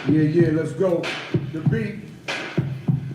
Yeah, let's go. The beat,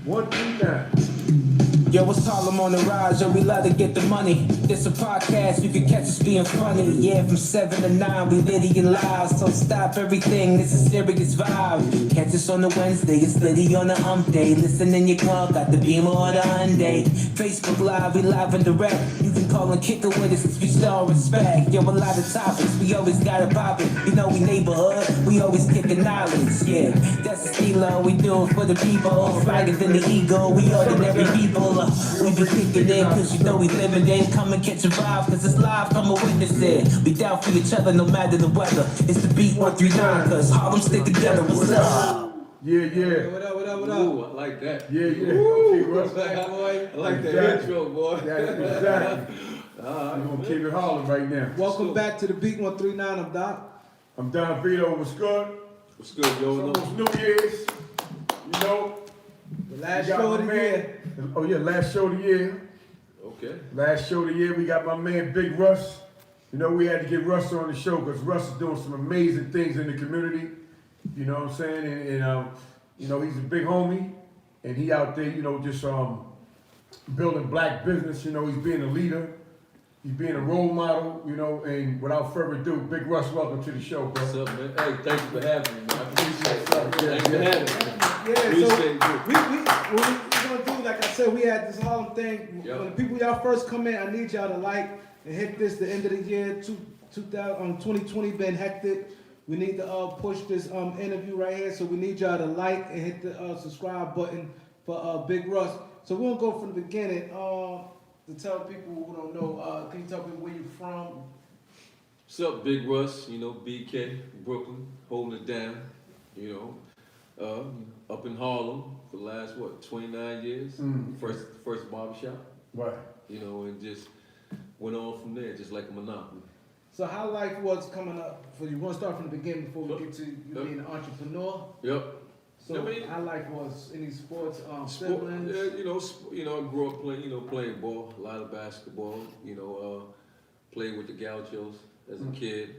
139. Yo, it's Harlem on the rise, yo, we love to get the money. This a podcast, you can catch us being funny. Yeah, from 7 to 9, we litty and live. So stop everything, this is serious vibe. Catch us on the Wednesday, it's litty on the hump day. Listen in your car, got the Beamer or the Hyundai. Facebook Live, we live and direct. You can call and kick it with us, cause we still respect. Yo, a lot of topics, we always got it poppin'. You know we neighborhood, we always kickin' knowledge. Yeah, that's the stilo, we do it for the people. Flagger than the ego, we ordinary people. We be kicking in cause you know we living in. Come and catch a vibe cause it's live, come and witness it. We down for each other no matter the weather. It's the beat 139 cause Harlem stick together. What's up? Yeah. What up? Ooh, I like that. Yeah. Woo! Russ. Boy. I like Exactly. that intro, boy. Yeah, exactly. We're gonna keep it Harlem right now. Welcome back to the Beat 139. I'm Doc. I'm Don Vito, what's good? What's good, It's yo? almost New Year's, you know. The last We got show my of the man- year. Oh yeah, last show of the year. Okay. Last show of the year, we got my man Big Russ. You know, we had to get Russ on the show because Russ is doing some amazing things in the community. You know what I'm saying? And you know, he's a big homie, and he out there, you know, just building black business. You know, he's being a leader. He's being a role model, you know, and without further ado, Big Russ, welcome to the show, bro. What's up, man? Hey, thank you for having me, man. I appreciate it. Yeah, Thanks for yeah. having me. Yeah, Appreciate you. so what we gonna do, like I said, we had this Harlem thing. Yep. When the people y'all first come in, I need y'all to like and hit this the end of the year. 2020 been hectic. We need to push this interview right here, so we need y'all to like and hit the subscribe button for Big Russ. So we're gonna go from the beginning. To tell people who don't know, can you tell me where you from? What's up, Big Russ? You know, BK, Brooklyn, holding it down. You know, up in Harlem for the last 29 years. First barbershop. Right. You know, and just went on from there, just like a monopoly. So how life was coming up for you? We're gonna start from the beginning before we get to you being an entrepreneur. Yep. So I mean- how life was, any sports, Sport, siblings? I grew up playing ball, a lot of basketball. Played with the Gauchos as a kid.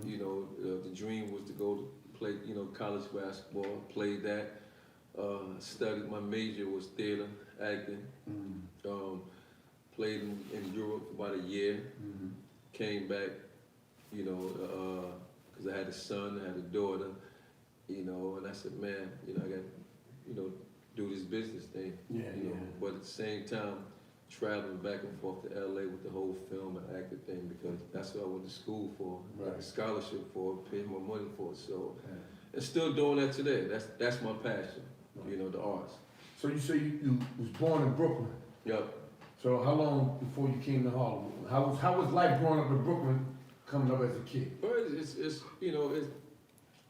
You know, the dream was to go to play, college basketball. Played that. Studied. My major was theater, acting. Played in Europe for about a year. Came back, because I had a son, I had a daughter. And I said, man, I got, do this business thing. Yeah. But at the same time, traveling back and forth to LA with the whole film and acting thing because that's what I went to school for, got a Right. scholarship for, paid my money for. So, and still doing that today. That's my passion. The arts. So you say you was born in Brooklyn. Yep. So how long before you came to Harlem? How was life growing up in Brooklyn, coming up as a kid? But it's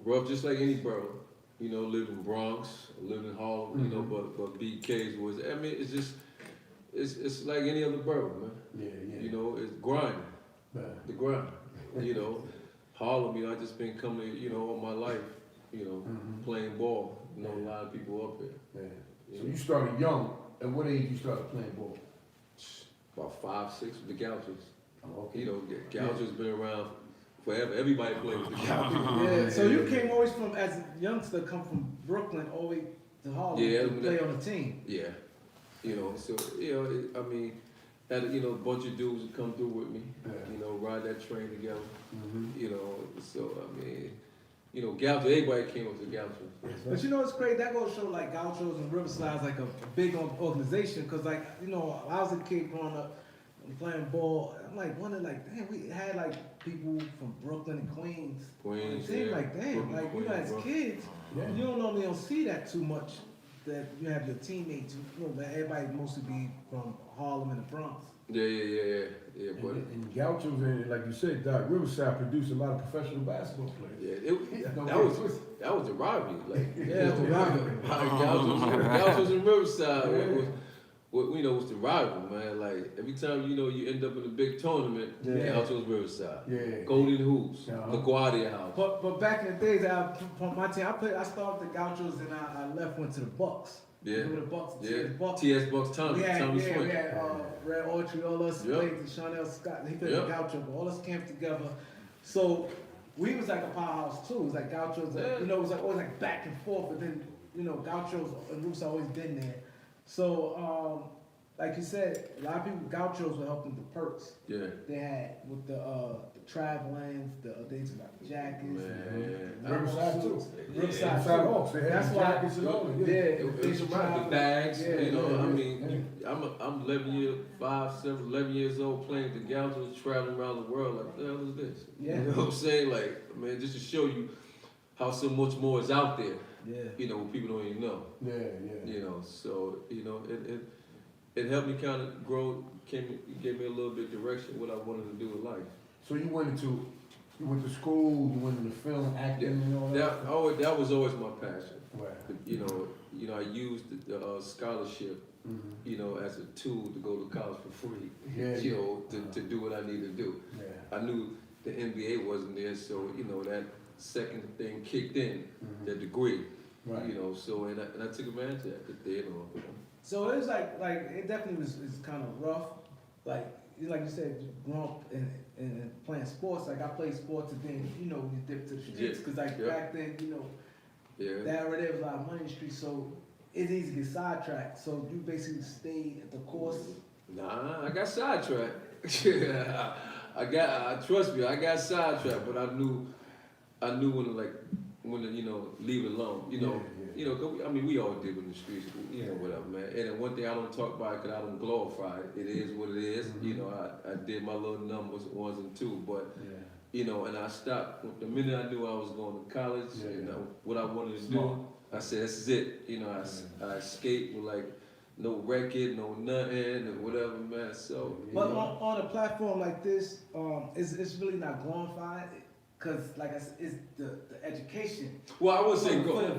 rough just like any borough. Lived in Bronx, lived in Harlem. But BK's was. I mean, it's just. It's like any other borough, man. Yeah. It's grind. Right. The grind. Harlem, I just been coming, all my life, playing ball. A lot of people up there. Yeah. So you started young. At what age you started playing ball? About 5, 6 with the Gauchos. Oh, okay. Gauchos been around forever. Everybody played with the Gauchos. Yeah, so you came always from, as a youngster, come from Brooklyn all the way to Harlem to play on a team. Yeah. Had a bunch of dudes that come through with me, ride that train together. Gauchos, everybody came up to Gauchos. But it's crazy, that goes to show like Gauchos and Riverside is like a big organization, because I was a kid growing up and playing ball, I'm like wondering like, damn, we had like people from Brooklyn and Queens. Queens, it seemed yeah. like, damn, Brooklyn, like Queens, as Brooklyn. kids, Yeah. you don't see that too much, that you have your teammates, that everybody mostly be from Harlem and the Bronx. Yeah, but And Gauchos, and like you said, Doc, Riverside produced a lot of professional basketball players. that was the rivalry. Like, Yeah, the rivalry. Gauchos and Riverside was the rival, man. Like every time you end up in a big tournament, Yeah. Gauchos, Riverside, Yeah. Golden Hoops, Uh-huh. LaGuardia House. But back in the days, from my team, I started the Gauchos and I left, went to the Bucks. Yeah. Remember the Bucks? Yeah, Bucks. T.S. Bucks, Tommy We had Swing. Red Autry, all us Yep. played, Chanel Scott, he played Yep. the Gaucho, but all us camped together. So we was like a powerhouse too. It was like Gauchos, like, you know, it was like always like back and forth, but then, you know, Gauchos and Roots always been there. So, like you said, a lot of people, Gauchos were helping the perks. Yeah. They had with the travelings, they used to got the jackets. Man. Riverside too. Riverside Riverside too. Hawks, they had That's the why, jackets and all. yeah, It was about the bags, Yeah, you know. yeah, I mean, I'm 11 years old playing the Gauchos, traveling around the world. Like, what the hell is this? Yeah. You know what I'm saying? Like, man, just to show you how so much more is out there. Yeah. You know, people don't even know. Yeah, yeah. You know, so you know, it helped me kind of grow. Gave me a little bit of direction what I wanted to do in life. So you went to school, you went into film, acting, and all that? That was always my passion. Right. You know, I used the scholarship, you know, as a tool to go to college for free. Yeah, You know, to do what I needed to do. Yeah. I knew the NBA wasn't there, so you know that second thing kicked in, the degree. Right. You know, so and I took advantage of that. You know. So it was like it definitely was kind of rough. Like you said, growing up and playing sports. Like I played sports and then, you know, you dip to the streets. Cause like back then, you know, that already there was a lot of money in the streets. So it's easy to get sidetracked. So you basically stayed at the course. Nah, I got sidetracked. Trust me, I got sidetracked, but I knew when to, you know, leave it alone. You know, you know, 'cause I mean, we all did in the streets, you know, whatever, man. And then one thing I don't talk about it because I don't glorify it. It is what it is. You know, I did my little numbers, ones and twos, but you know, and I stopped the minute I knew I was going to college and what I wanted to do. I said, this is it. You know, I escaped with like no record, no nothing, and whatever, man. So, but on a platform like this, it's really not glorified. Cause like I said, it's the education. Well, I would say for the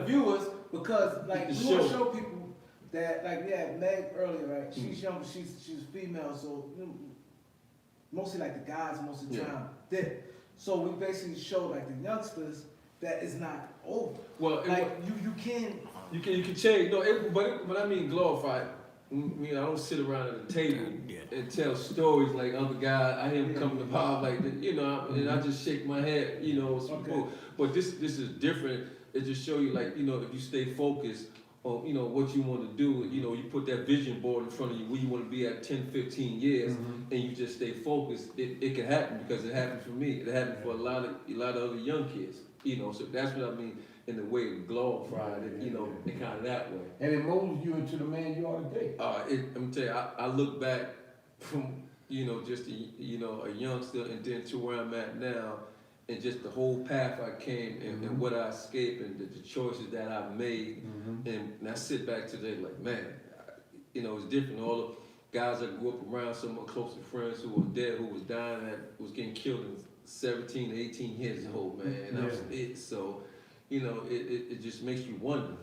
viewers, because like we want to show people that like Meg earlier, right? She's young, she's female, so you know, mostly like the guys most of the time did. So we basically show like the youngsters that it's not over. Well, like you can change. No, but I mean glorified. I mean, I don't sit around at a table and tell stories like other guys. I hear them coming to pop like that, you know, and I just shake my head, you know. But this is different. It just show you like, you know, if you stay focused on, you know, what you want to do, you know, you put that vision board in front of you where you want to be at 10, 15 years, and you just stay focused. It can happen because it happened for me. It happened for a lot of other young kids, you know. So that's what I mean. In the way of glorified, you know, and kind of that way. And it molds you into the man you are today. Let me tell you, I look back from, you know, just a youngster and then to where I'm at now, and just the whole path I came and what I escaped and the choices that I've made, and I sit back today like, man, you know, it's different. All the guys I grew up around, some of my closest friends who were dead, who was dying, was getting killed in 17, 18 years old, man, and that was it. So. You know, it just makes you wonder.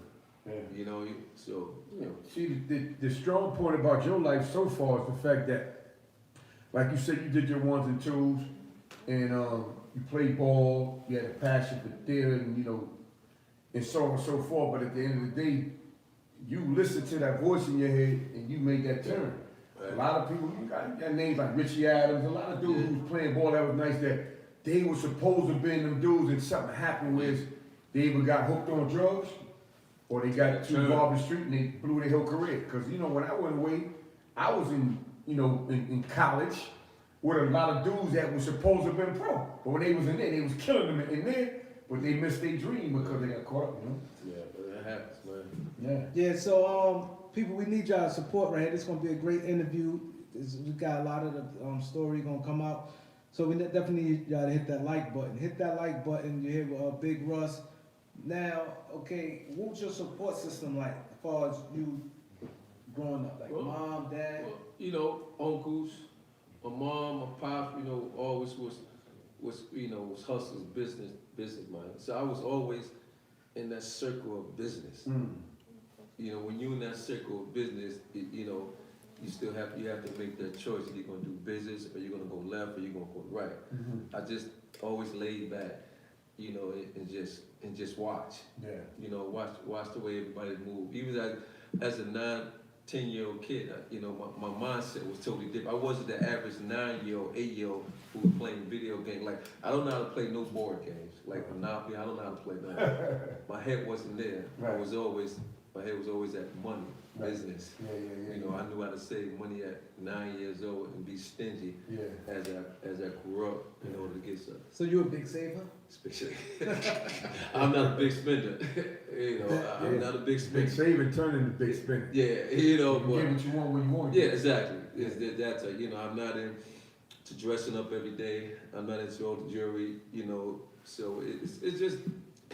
You know, so you know. See, the strong point about your life so far is the fact that, like you said, you did your ones and twos, and you played ball. You had a passion for theater, and you know, and so on and so forth. But at the end of the day, you listen to that voice in your head, and you made that turn. A lot of people, you got names like Richie Adams. A lot of dudes who was playing ball that was nice. That they were supposed to be in them dudes, and something happened with. They either got hooked on drugs, or they got too involved in the street and they blew their whole career. Because, you know, when I went away, I was in college with a lot of dudes that were supposed to have been pro. But when they was in there, they was killing them in there, but they missed their dream because they got caught up, you know? Yeah, but that happens, man. Yeah, so people, we need y'all support right here. This is going to be a great interview. We got a lot of the story going to come out. So we definitely need y'all to hit that like button. Hit that like button. You're here with Big Russ. Now, okay, what's your support system like as far as you growing up? Like mom, dad? Well, you know, uncles, my mom, my pop, you know, always was hustlers, business minded. So I was always in that circle of business. You know, when you're in that circle of business, you know, you have to make that choice. You're gonna do business, or you're gonna go left, or you're gonna go right. I just always laid back, you know, and just watch. Yeah. You know, watch the way everybody move. Even as a 10-year-old kid. You know, my mindset was totally different. I wasn't the average 9-year-old, 8-year-old who was playing video games. Like, I don't know how to play no board games. Like Monopoly, I don't know how to play that. My head wasn't there. Right. My head was always at money, Right. business. Yeah. You know, I knew how to save money at 9 years old and be stingy Yeah. as I grew up in order to get something. So you a big saver? Especially, I'm not a big spender. You know, I'm not a big Big spender. saving turning to big spending. Yeah, you know, You but get what you want when you want yeah, it. exactly. That's a, you know, I'm not into dressing up every day. I'm not into all the jewelry. You know, so it's just.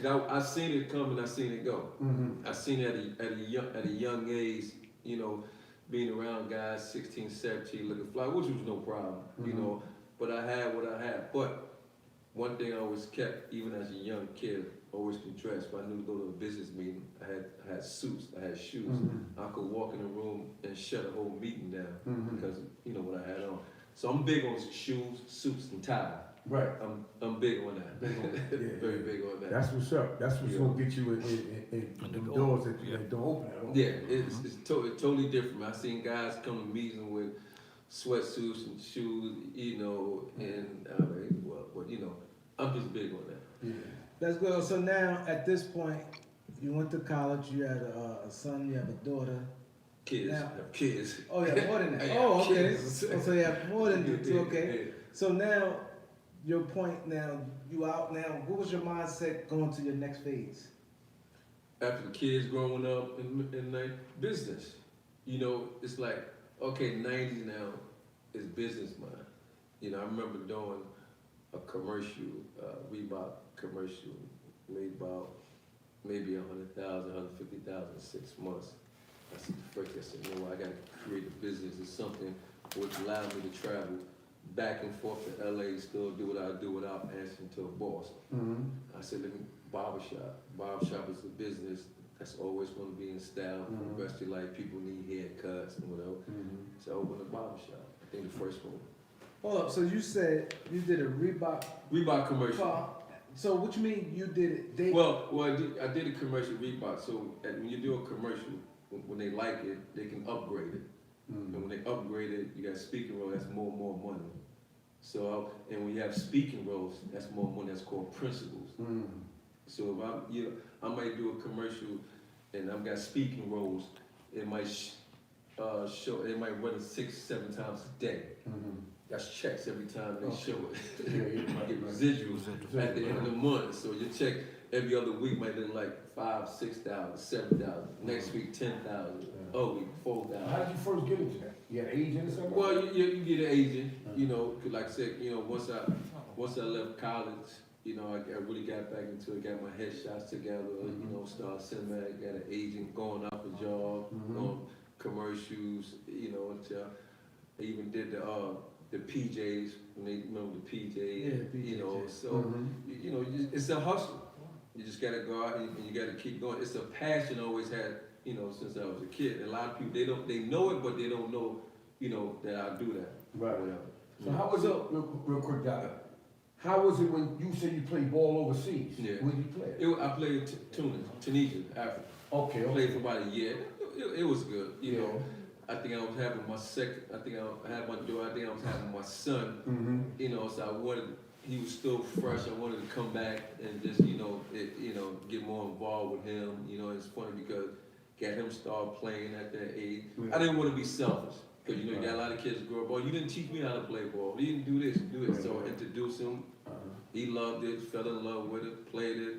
I seen it come and I seen it go. Mm-hmm. I seen it at a young age. You know, being around guys 16, 17 looking fly, which was no problem. You Mhm. know, but I had what I had. But one thing I always kept, even as a young kid, always been dressed. If I knew to go to a business meeting, I had suits, I had shoes. Mhm. I could walk in a room and shut a whole meeting down Mhm. because you know what I had on. So I'm big on shoes, suits, and tie. Right. I'm big on that. Big on- yeah, Very yeah. big on that. That's what's up. That's what's Yeah. gonna get you in them doors that don't open at all. Yeah, it's totally different. I seen guys come to meetings with sweatsuits and shoes, you know, and I mean, well, but you know, I'm just big on that. Yeah. That's good. So now, at this point, you went to college, you had a son, you have a daughter. Kids, Now- have kids. Oh, you have more than I that. have Oh, okay. kids. Oh, so you have more than two, okay. Yeah. So now, your point now, you out now, what was your mindset going to your next phase? After the kids growing up in like business, you know, it's like, okay, 90s now is business mind. You know, I remember doing a commercial, Reebok commercial, made about maybe 100,000, 150,000 in 6 months. I said, first I said, you know what, I gotta create a business or something which allowed me to travel back and forth to LA, still do what I do without answering to a boss. Mm-hmm. I said, let me, barbershop. Barbershop is a business that's always going to be in style for the rest of your life. People need haircuts and whatever. Mm-hmm. So I opened a barbershop. I think the first one. Hold up, so you said you did a Reebok commercial. So what you mean you did it? I did a commercial Reebok. So when you do a commercial, when they like it, they can upgrade it. Mm-hmm. And when they upgrade it, you got speaking role, that's more money. So, and when you have speaking roles, that's more money, that's called principals. Mm-hmm. So if I might do a commercial and I've got speaking roles, it might it might run it 6-7 times a day. Mm-hmm. That's checks every time they show it. Yeah, yeah, I get right. residuals at the end of the month. So your check every other week might look like 5,000, 6,000, 7,000. Next week 10,000. Oh, week 4,000. How did you first get into that? You had an agent or something? Well, you get an agent, you know, 'cause like I said, you know, once I left college, you know, I really got back into it, got my headshots together, you know, started cinematic, got an agent, going out for jobs, commercials, you know, until I even did the PJs, when they remember the PJ, Yeah, you know, PJs. so, you know, it's a hustle. You just gotta go out and you gotta keep going. It's a passion I always had, you know, since I was a kid. And a lot of people, they know it, but they don't know, you know, that I do that. Right. Whatever. So how was it, real quick, Doctor? How was it when you said you played ball overseas? Yeah. Where did you play? I played Tunisia, Africa. Okay, I okay. played for about a year. It was good, you Yeah. know. I think I was having my second, I think I had my daughter, I think I was having my son, Mm-hmm. you know, so he was still fresh. I wanted to come back and just, you know, get more involved with him. You know, it's funny because got him start playing at that age. Yeah. I didn't want to be selfish because, you know, you got a lot of kids grow up, oh, you didn't teach me how to play ball. You didn't do this, do it. So I introduced him. He loved it, fell in love with it, played it,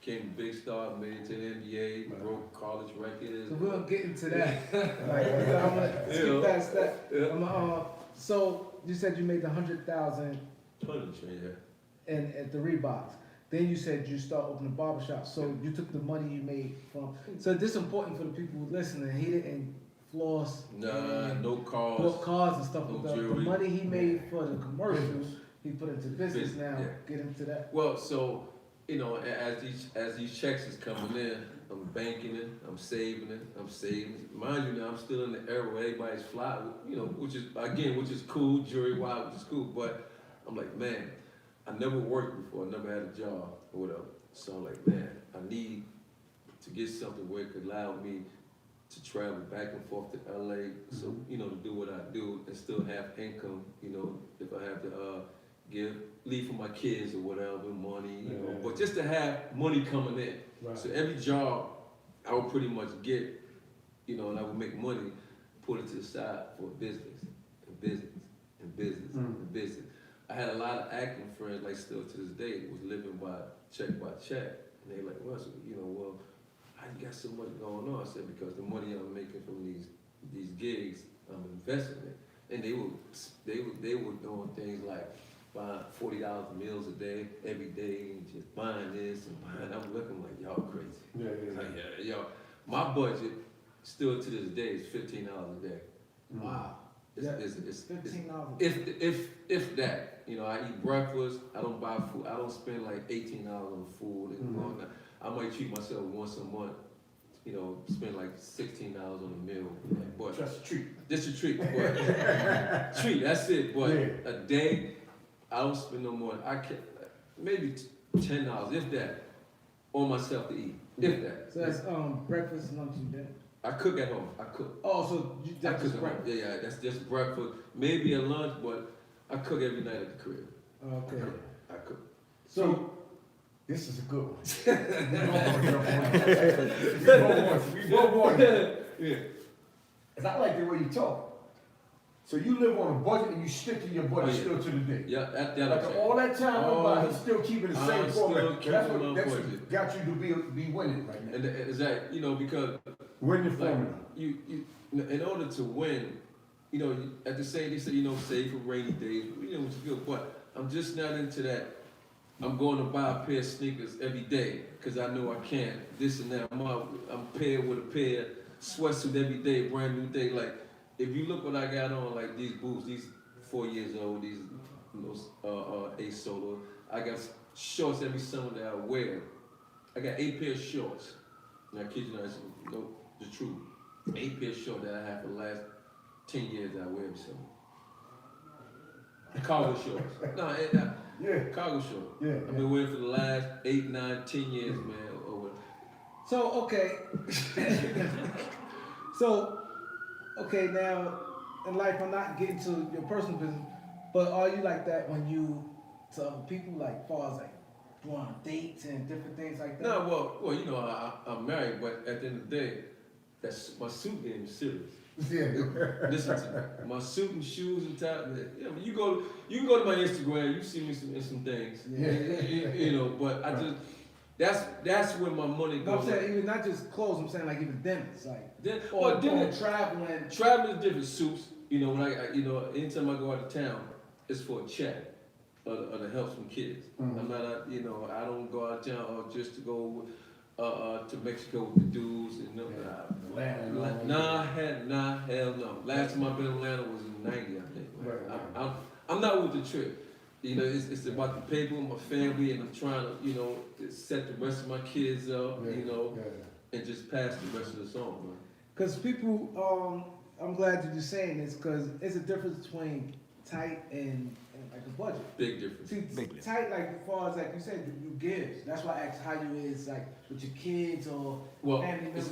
became a big star, made it to the NBA, broke college records. So we're gonna get into that. Like, I'm gonna skip past that. Yeah. So you said you made the 100,000 Yeah. at the Reeboks. Then you said you start opening a barbershop. So you took the money you made from. So this is important for the people who listening. He didn't floss. Nah, and no cars. bought cars and stuff no like that. The jewelry. money he made for the commercials, he put into business. Business, Now yeah. get into that. Well, so, you know, as these checks is coming in, I'm banking it, I'm saving it, I'm saving it. Mind you now, I'm still in the era where everybody's fly, you know, which is cool, jury wise, which is cool, but I'm like, man, I never worked before, I never had a job or whatever. So I'm like, man, I need to get something where it could allow me to travel back and forth to LA, so you know, to do what I do and still have income. You know, if I have to leave for my kids or whatever, money, you know, but just to have money coming in. Right. So every job I would pretty much get, you know, and I would make money, put it to the side for business and business and business and business. I had a lot of acting friends, like still to this day, was living by check, and they like, Russ, you know, well, how you got so much going on? I said, because the money I'm making from these gigs, I'm investing in, and they were doing things like buying $40 meals a day, every day, and just buying this and buying. I'm looking like, y'all crazy. Like, yo, my budget still to this day is $15 a day. Wow. It's $15. If that, you know, I eat breakfast. I don't buy food. I don't spend like $18 on food and all that. I might treat myself once a month. You know, spend like $16 on a meal. Like, but Just a treat. just a treat. But, treat. That's it. But a day, I don't spend no more. I can maybe $10, if that, on myself to eat. If that. So that's breakfast, lunch, and dinner. I cook at home. I cook. Oh, so that's just breakfast. Yeah, that's just breakfast. Maybe a lunch, but I cook every night at the crib. Okay. I cook. So This is a good one. We both want it. Yeah. Cause I like the way you talk. So you live on a budget and you stick to your budget still to the day. Yeah, that Like all that time went by, he's still keeping the same I'm still format. keeping That's my what budget. got you to be winning right now. And exactly, you know, because Win your like formula. you, in order to win, you know, at the same they say, you know, save for rainy days. You know, it's good, but I'm just not into that. I'm going to buy a pair of sneakers every day because I know I can. This and that. I'm paired with a pair of sweatsuit every day, brand new day. Like, if you look what I got on, like these boots, these 4 years old, these Ace Solo. I got shorts every summer that I wear. I got 8 pair of shorts. And I kid you not, no, the truth. 8 pair of shorts that I have for the last 10 years that I wear every summer. Cargo shorts. No, cargo shorts. Yeah. I've been wearing for the last 8, 9, 10 years, man. So okay. Okay, now in life, I'm not getting to your personal business, but are you like that when you to other people, like far as like go on dates and different things like that? No, well, you know, I'm married, but at the end of the day, that's my suit game is serious. Yeah. Listen to me. My suit and shoes and tie. You know, you can go to my Instagram. You see me in some things. Yeah. You know, but I just that's where my money No, I'm goes. saying even not just clothes. I'm saying like even dinners, like Dinner. traveling. Traveling is different. Suits. You know, when I you know, anytime I go out of town, it's for a check or to help some kids. I'm not, you know, I don't go out of town just to go to Mexico with the dudes and hell no. Last time I've been in Atlanta was in '90, I think. Right. I'm not with the trip. You know, it's about the paper, my family, and I'm trying to, you know, set the rest of my kids up, you know, and just pass the rest of the song, man. Because people, I'm glad you're just saying this, because it's a difference between tight and like a budget. Big difference. See, tight, like as far as like you said, you give. That's why I asked how you is like with your kids or family members.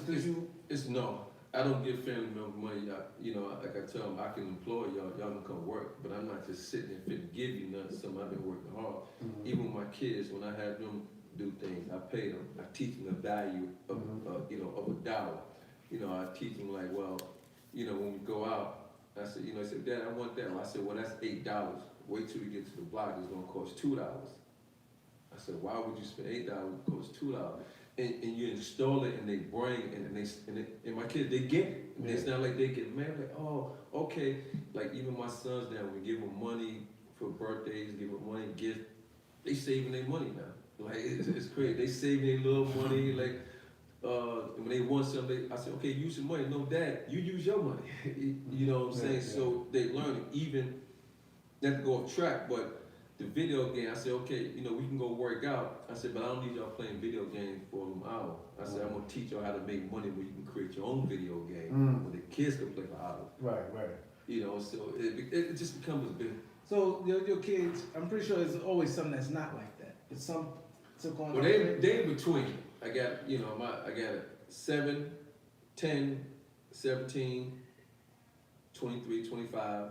It's no. I don't give family members money. You know, like I tell them, I can employ y'all. Y'all can come work, but I'm not just sitting there fit to give you nothing. Something I've been working hard. Even with my kids, when I have them do things, I pay them. I teach them the value of, you know, of a dollar. You know, I teach them like, well, you know, when we go out, I said, you know, I said, Dad, I want that. I said, well, that's $8. Wait till we get to the block. It's gonna cost $2. I said, why would you spend $8? It costs $2. And you install it in their brain, and my kids, they get it. And it's not like they get mad, like, oh, okay. Like even my sons now, we give them money for birthdays, give them money, gifts. They saving their money now. Like it's crazy. They saving their little money. Like when they want something, I say, okay, use your money. No, Dad, you use your money. You know what I'm saying? So they learn it. Even not to go off track, but the video game, I said, okay, you know, we can go work out. I said, but I don't need y'all playing video games for an hour. I said, I'm gonna teach y'all how to make money where you can create your own video game where the kids can play for hours. Right. You know, so it just becomes a bit. So your kids, I'm pretty sure there's always something that's not like that. It's some going Well, they in between. I got, you know, I got 7, 10, 17, 23, 25,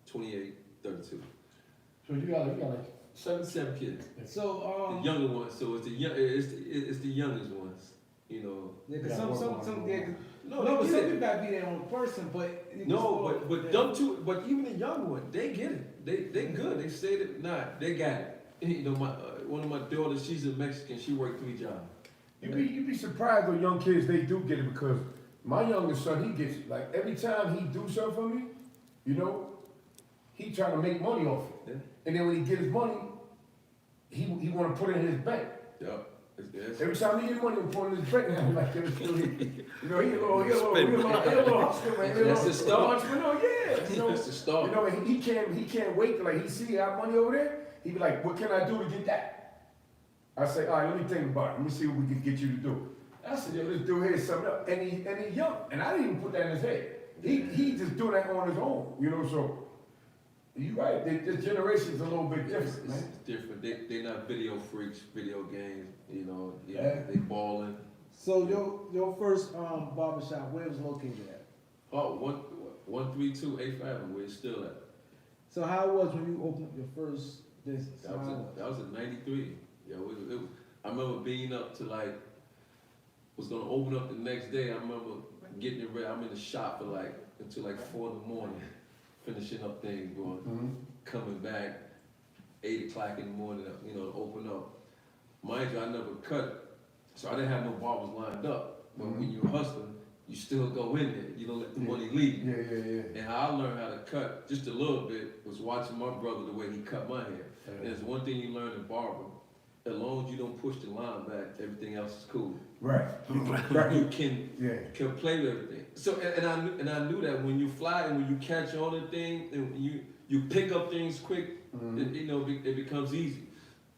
28, 32. So you got like Seven kids. So The younger ones, so it's the youngest ones, you know. yeah, cause Yeah, some No, but they some get people it. gotta be their own person, but No, but them two, but even the young one, they get it. They good. They say that they got it. You know, my one of my daughters, she's a Mexican. She worked 3 jobs. you be surprised when young kids they do get it because my youngest son he gets it. Like every time he do something for me, you know, he trying to make money off it. Yeah. And then when he get his money, he want to put it in his bank. Yep. It's- Every time he get money, he put it in his bank. I'm like, you know, he a little hustler, man. That's the start. Entrepreneur, yeah. You know, That's the start. You know, and he can't wait till like he see our money over there. He be like, what can I do to get that? I say, all right, let me think about it. Let me see what we can get you to do. I said, yo, this dude here is something else. And he young. And I didn't even put that in his head. He just doing that on his own, you know, so. You right, this generation's a little bit different, man. It's different. They not video freaks, video games. You know, Yeah. they balling. So your first barbershop, where it was located at? Oh, 132 8th Avenue. Where it's still at. So how it was when you opened up your first business? That was in '93. Yeah, I remember being up to like was gonna open up the next day. I remember getting it ready. I'm in the shop for like until like 4 in the morning, finishing up things, going, coming back 8 o'clock in the morning, you know, to open up. Mind you, I never cut, so I didn't have no barbers lined up. But when you're hustling, you still go in there. You don't let the money leave you. Yeah. And how I learned how to cut just a little bit was watching my brother the way he cut my hair. And there's one thing you learn in barber: as long as you don't push the line back, everything else is cool. Right. You can Yeah. play with everything. So and I knew that when you fly and when you catch on to things and you pick up things quick, you know, it becomes easy.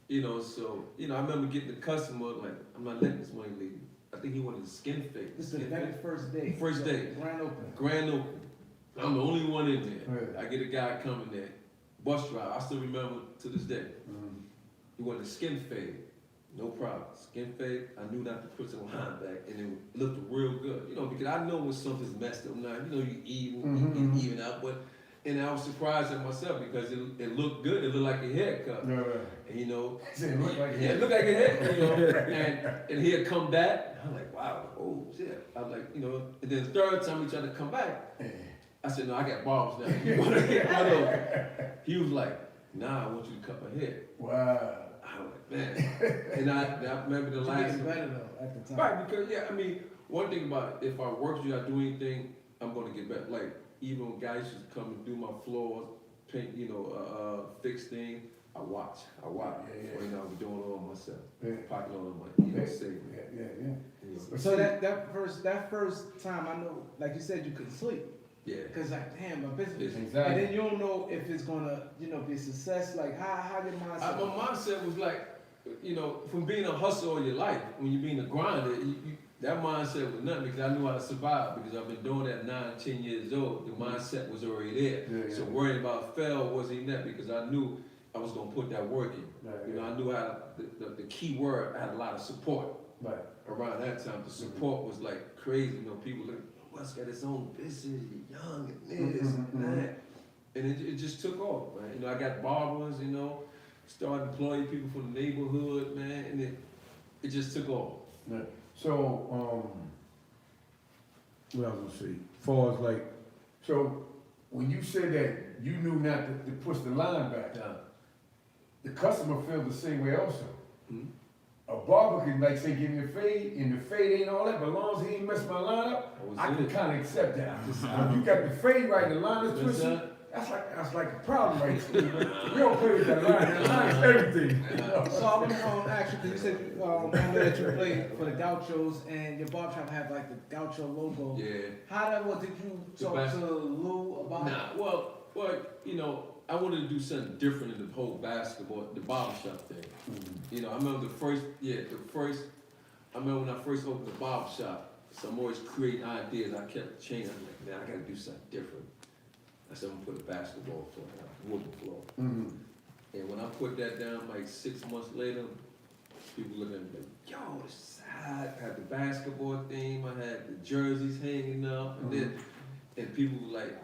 You know, so you know, I remember getting the customer like, I'm not letting this money leave. I think he wanted a skin fade. This is the very first day. First day. Grand opening. Grand open. I'm the only one in there. Right. I get a guy coming there, bus driver. I still remember to this day. He wanted a skin fade. No problem. Skin fade. I knew not to put some line back, and it looked real good. You know, because I know when something's messed up now. You know, you even out, but. And I was surprised at myself because it looked good. It looked like a haircut. Right. And you know, It looked like a it looked like a haircut. You know, and he'd come back. I'm like, wow, oh shit. I was like, you know. And then the third time he tried to come back, I said, no, I got barbs now. You want to get one of those? He was like, nah, I want you to cut my hair. Wow. I was like, man. And I remember the last Getting better though at the time. right, because yeah, I mean, one thing about if I work with you, I do anything, I'm gonna get better. Like even when guys used to come and do my floors, paint, you know, fix things, I watch. Yeah. Well, you know, I'm doing it all myself. Yeah. Pocket all the money, you know, saving. Yeah. You know. So that first time, I know, like you said, you couldn't sleep. Yeah. Cause like, damn, my business. Exactly. And then you don't know if it's gonna, you know, be a success. Like, how your mindset? My mindset was like, you know, from being a hustler all your life, when you're being a grinder, that mindset was nothing because I knew how to survive because I've been doing that 9, 10 years old. The mindset was already there. Yeah. So worrying about fail wasn't that because I knew I was gonna put that work in. Right, You know, I knew how the key word. I had a lot of support Right. around that time. The support was like crazy. You know, people like, Russ got his own business. He's young and this and that, and it just took off, man. You know, I got barbers. You know, started employing people from the neighborhood, man, and it just took off. Yeah. So, what I was gonna say, far as like, so when you said that you knew not to push the line back, Yeah. the customer feels the same way also. Mhm. A barber can like say, give me a fade, and the fade ain't all that, but as long as he ain't mess my line up, That was I can it. kind of accept that. If you got the fade right, the line is What's twisted, that? that's like a problem right there. We don't play with that line. That line is everything. So I want to ask you, because you said I know that you played for the Gauchos and your barbershop had like the Gaucho logo. Yeah. How that was? Did you talk to Lou about it? Nah, well, you know, I wanted to do something different in the whole basketball, the barbershop thing. You know, I remember I remember when I first opened the barbershop, so I'm always creating ideas. I kept changing. I'm like, man, I gotta do something different. I said, I'm gonna put a basketball floor down, wooden floor. And when I put that down, like 6 months later, people looking at me like, yo, this is had the basketball theme, I had the jerseys hanging up, and then and people like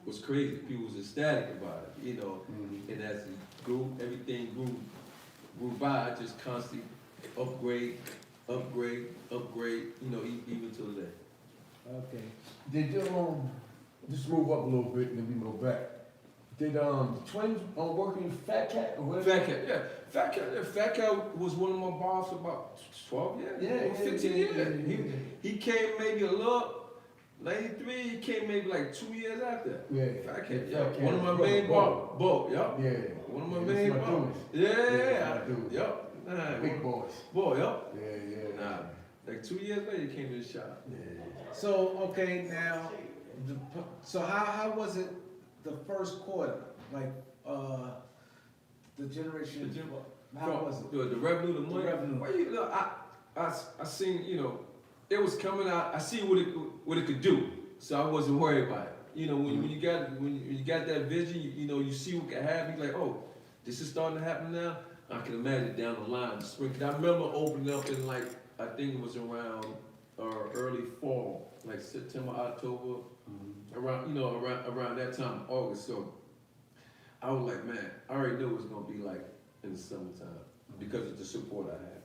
was crazy. People was ecstatic about it, you know. And as it grew, everything grew by. I just constantly upgrade, you know, even to today. Okay. Did just move up a little bit and then we go back. Did the twins work in Fat Cat or whatever? Fat Cat, yeah. Fat Cat was one of my bosses about 12 years, Yeah, 15 yeah, years. yeah. He came maybe a little, 93, he came maybe like 2 years after. Yeah. Fat Cat, Yeah, yeah. Fat Cat One of my is main Bo. bosses, yeah. Yeah. One of my Yeah, main that's my bosses. dudes. Yeah, Yeah, my dudes. yep. Nah, Big boys. boy, yep. Yeah. Nah, like 2 years later, he came to the shop. Yeah. So, okay, now, so how was it the first quarter? Like, the generation, how was it? The revenue, the money. The revenue. Well, you know, I seen, you know, it was coming out. I see what it could do, so I wasn't worried about it. You know, when you got that vision, you know, you see what can happen. You're like, oh, this is starting to happen now. I can imagine down the line. Spring. I remember opening up in like I think it was around early fall, like September, October, around that time, August. So I was like, man, I already knew it was gonna be like in the summertime because of the support I had.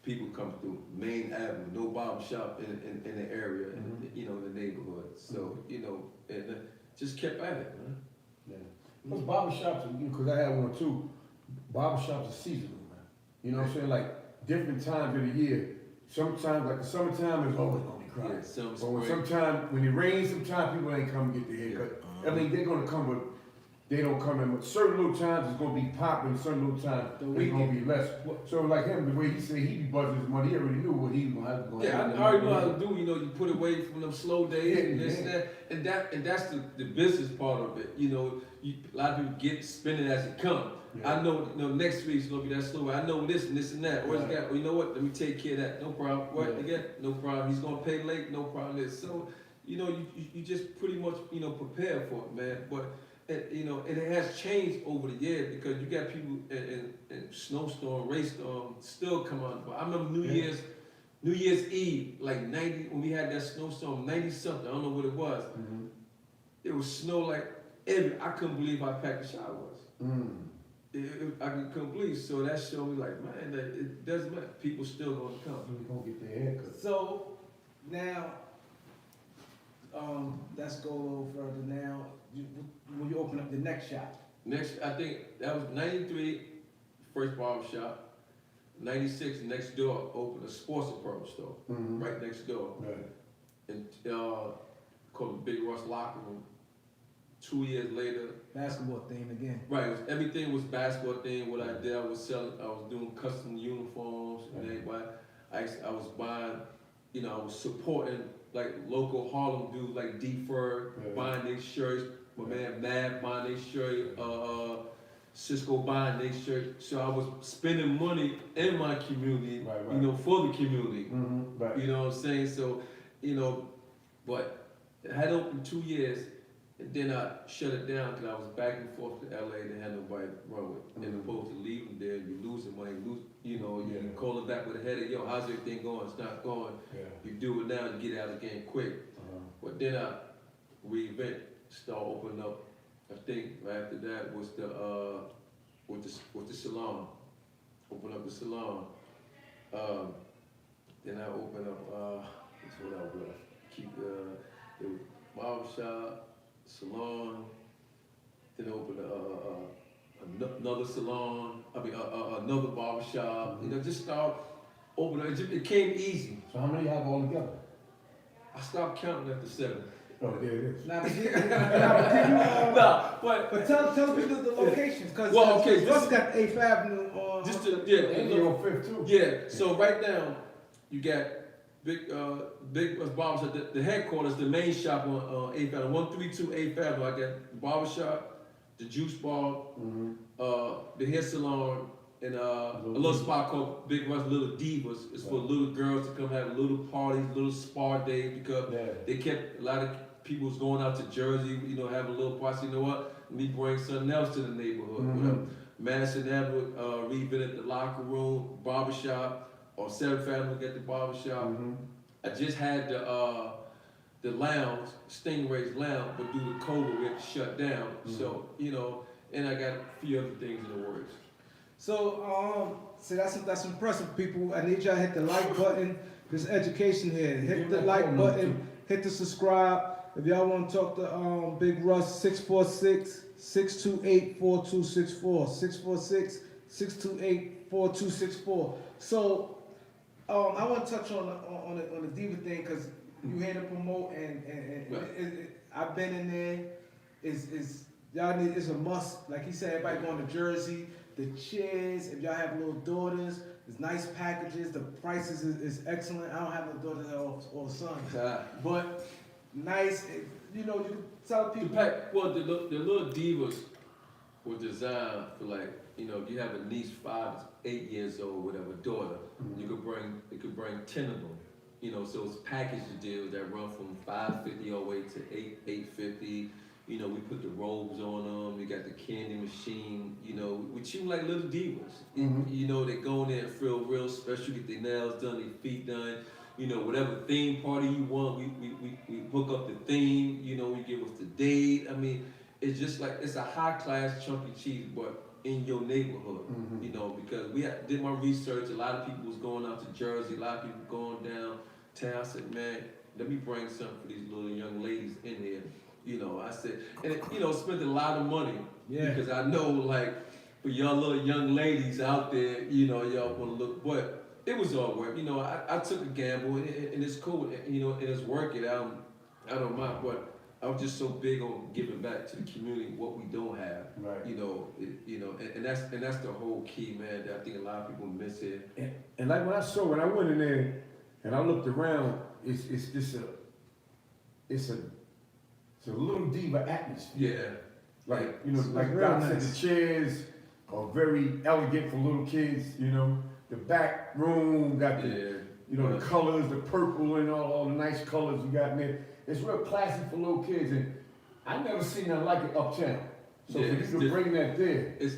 People come through Main Avenue, no barbershop in the area, you know, in the neighborhood. So you know, and just kept at it, man. Yeah. Those barbershops, because I had one too. Barbershops are seasonal, man. You know what I'm saying? Like different times of the year. Sometimes, like the summertime, is always gonna be crowded. Yeah, But when it rains, sometimes people ain't come get their haircut. I mean, they're gonna come, but they don't come in. But certain little times it's gonna be popping. Certain little times it's gonna be less. So like him, the way he said he be buzzing his money, he already knew what he was gonna have to go. Yeah, I already know how to do. You know, you put away from them slow days and this and that, and that's the business part of it. You know, a lot of people spend it as it comes. Yeah. I know, you know, next week's gonna be that slow. I know this and this and that. Or you know what? Let me take care of that. No problem. What again? No problem. He's gonna pay late. No problem. This. So, you know, you just pretty much, you know, prepare for it, man. But you know, and it has changed over the years because you got people in snowstorm, rainstorm still come on. But I remember New Year's Eve, like 90, when we had that snowstorm, 90 something. I don't know what it was. It was snow like I couldn't believe how packed the shop was. I couldn't believe. So that showed me like, man, that it doesn't matter. People still gonna come. They're gonna get their haircut. So, now, let's go a little further now. When you open up the next shop. Next, I think that was 93, first barbershop. 96, next door, opened a sports department store, right next door. Right. And called the Big Russ Locker Room. 2 years later. Basketball theme again. Right, everything was basketball thing. What I did, I was doing custom uniforms and everybody. I was buying, you know, I was supporting like local Harlem dudes like D-Ferg, buying their shirts. My man Matt buying their shirt, Cisco buying their shirt. So I was spending money in my community, you know, for the community. You know what I'm saying? So, you know, but I had opened 2 years. And then I shut it down because I was back and forth to LA and had nobody to run with. And opposed to leaving there, you losing money, you know, you call it back with a headache, yo, how's everything going? It's not going. You do it now, you get out of the game quick. But then I reinvent, start opening up. I think right after that was with the salon. Open up the salon. Then I opened up, that's what I would keep the barbershop. Salon, then open another salon. Another barbershop. You know, just start opening. It came easy. So how many you have all together? I stopped counting after 7. Oh, there it is. Now, but tell people the locations, because Russ got 8th Avenue on. And you're on 5th too. Yeah. So right now, you got Big Barbershop, the headquarters, the main shop on 8th Avenue, 132 8th Avenue. I got the barbershop, the juice bar, the hair salon, and a little spot called Big Russ Little Divas. It's for little girls to come have little parties, little spa days, because they kept a lot of people was going out to Jersey, you know, having a little party. You know what? Let me bring something else to the neighborhood. Madison Avenue, reinvented the locker room, barbershop. on 7th Avenue, got the barbershop. Mm-hmm. I just had the lounge, Stingray's Lounge, but due to COVID, we had to shut down. So, you know, and I got a few other things in the works. So, see, that's impressive, people. I need y'all to hit the like button. There's education here. Hit the like button. Hit the subscribe. If y'all want to talk to Big Russ, 646-628-4264. 646-628-4264. So, I want to touch on the diva thing because you had to promote and I've been in there. Y'all need, it's a must. Like he said, everybody going to Jersey. The chairs, if y'all have little daughters, there's nice packages. The prices is excellent. I don't have no daughters or sons, but nice. You know, you can tell people. The little divas were designed for, like, you know, if you have a niece 5, 8 years old, whatever, daughter, you could bring 10 of them. You know, so it's package deals that run from $5.50 all the way to $8.50. You know, we put the robes on them. We got the candy machine. You know, we treat them like little divas. You know, they go in there and feel real special. Get their nails done, their feet done. You know, whatever theme party you want, we hook up the theme. You know, we give us the date. I mean, it's just like it's a high class chunky cheese, but in your neighborhood. You know, because did my research. A lot of people was going out to Jersey. A lot of people going downtown. I said, man, let me bring something for these little young ladies in here. You know, I said, and you know, spent a lot of money because I know, like, for y'all little young ladies out there, you know, y'all want to look, but it was all work. You know, I took a gamble, and it's cool, you know, and it's working. I don't mind, but I was just so big on giving back to the community what we don't have. Right. You know, and that's the whole key, man. That I think a lot of people miss it. And like when I went in there and I looked around, it's a little diva atmosphere. Yeah. Like, you know, like real Doc said, nice. the chairs are very elegant for little kids, you know. The back room got the, you know, the colors, the purple and all the nice colors you got in there. It's real classy for little kids, and I never seen nothing like it uptown. So for you to bring that there, It's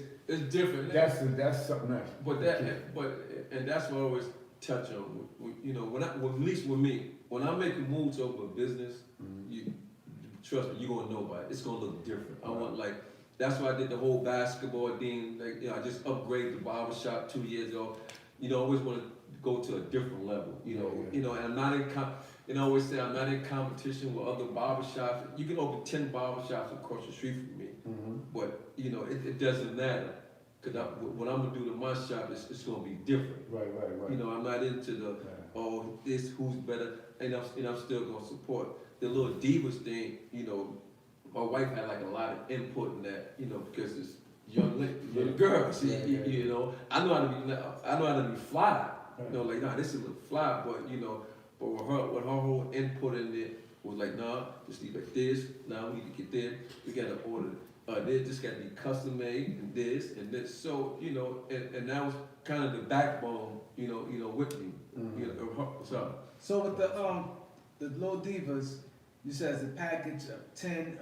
different. that's something else. But that's what I always touch on. You know, at least with me, when I make a move to open a business, you trust me, you're gonna know about it. It's gonna look different. I want, like, that's why I did the whole basketball thing. Like, you know, I just upgraded the barbershop 2 years ago. You know, I always want to go to a different level. You know, and I'm not in I always say I'm not in competition with other barbershops. You can open 10 barbershops across the street from me, but you know, it doesn't matter. Cause what I'm gonna do to my shop it's gonna be different. Right. You know, I'm not into the who's better, and I'm still gonna support the little divas thing. You know, my wife had like a lot of input in that. You know, because it's young girls. You know, I know how to be fly. You know, like, nah, this is look fly, but you know, but with her whole input in it was like, nah, just leave like this. Now we need to get there. We gotta order. This got to be custom made, and this and this. So you know, and that was kind of the backbone. You know, with me. You know, So with the little divas, you said it's a package of 10.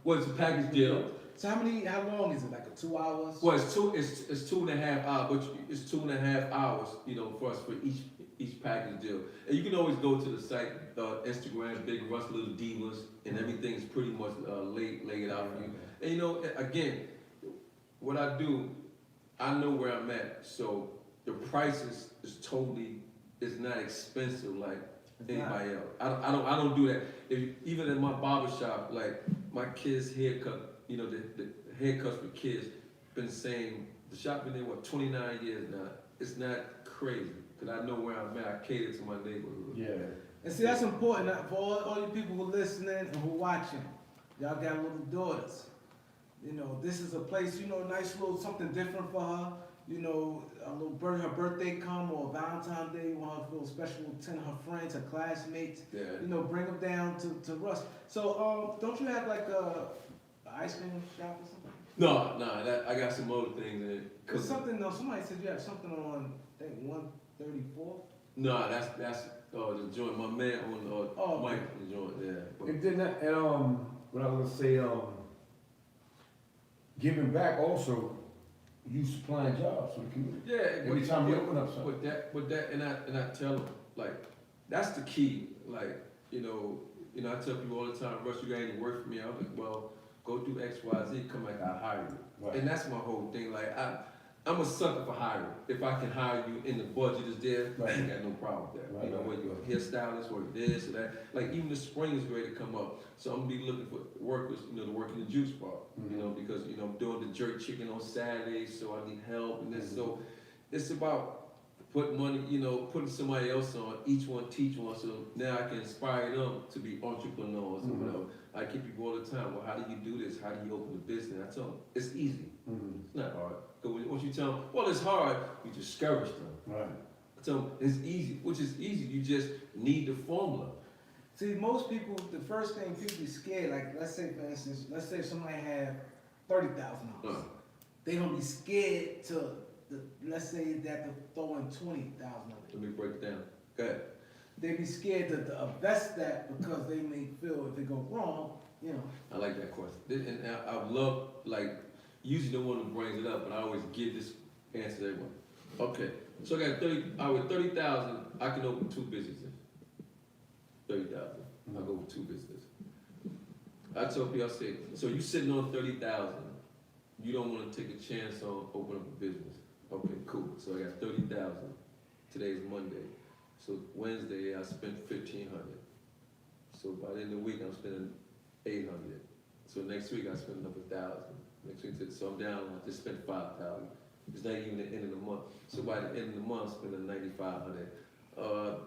Well, it's a package deal. So how long is it? Like 2 hours? Well, it's 2.5 hours, but it's 2.5 hours. You know, for us for each package deal. And you can always go to the site, Instagram, Big Russ Little Divas, and everything is pretty much laid out for you. And you know, again, what I do, I know where I'm at. So the price is totally, it's not expensive like anybody else. I don't do that. Even in my barbershop, like my kids' haircut, you know, the haircuts for kids, been saying, the shop been there, 29 years now. It's not crazy, because I know where I'm at. I cater to my neighborhood. Yeah. And see, that's important for all you people who are listening and who are watching. Y'all got little daughters. You know, this is a place, you know, nice little something different for her. You know, her birthday come or Valentine's Day, you want her to feel special with 10 of her friends, her classmates. Yeah. You know, bring them down to Russ. So, don't you have like a ice cream shop or something? No, I got some other things in it. Cause something, no, somebody said you have something on, I think 134. No, that's the joint. My man on Mike the joint. Yeah. And then what I was gonna say, giving back also. you supplying jobs for the community. Yeah, Every time we open up something. But that, and I tell them, like, that's the key. Like, I tell people all the time, Russ, you got any work for me? I'm like, well, go do X, Y, Z, come back, I'll hire you. Right. And that's my whole thing. Like, I'm a sucker for hiring. If I can hire you and the budget is there, Right. I ain't got no problem with that. Right, right. Whether you're a hairstylist or this or that. Like, even the spring is ready to come up. So I'm gonna be looking for workers, to work in the juice bar. Because, I'm doing the jerk chicken on Saturdays, so I need help and this. So it's about putting money, putting somebody else on, each one teach one, so now I can inspire them to be entrepreneurs or whatever. I keep people all the time, well, how do you do this? How do you open a business? I tell them, it's easy. It's not hard. Because once you tell them, well, it's hard, you discourage them. Right. I tell them, it's easy, which is easy. You just need the formula. See, most people, the first thing people be scared, like let's say for instance, let's say somebody have $30,000. They gonna be scared to, let's say that to throw in $20,000. Let me break it down. Go ahead. They be scared to invest that because they may feel if it go wrong, I like that question. And I love, like, usually the one who brings it up, but I always give this answer to everyone. Okay, so I got 30,000, I can open 2 businesses. 30,000, I'll go with 2 businesses. I told people, I said, so you sitting on 30,000, you don't want to take a chance on opening up a business. Okay, cool. So I got 30,000. Today's Monday. So Wednesday I spent 1,500. So by the end of the week I'm spending 800. So next week I spend another 1,000. Next week, so I'm down. I just spent 5,000. It's not even the end of the month. So by the end of the month, I'm spending 9,500.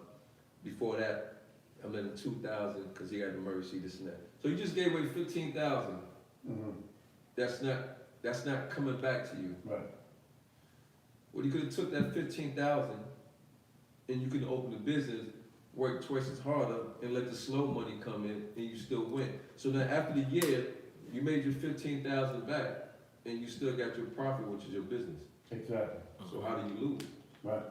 Before that, I'm in 2,000 because you got an emergency, this and that. So you just gave away 15,000. That's not coming back to you. Right. Well, you could have took that 15,000 and you could open a business, work twice as harder, and let the slow money come in, and you still win. So now after the year, you made your 15,000 back, and you still got your profit, which is your business. Exactly. So how do you lose? Right.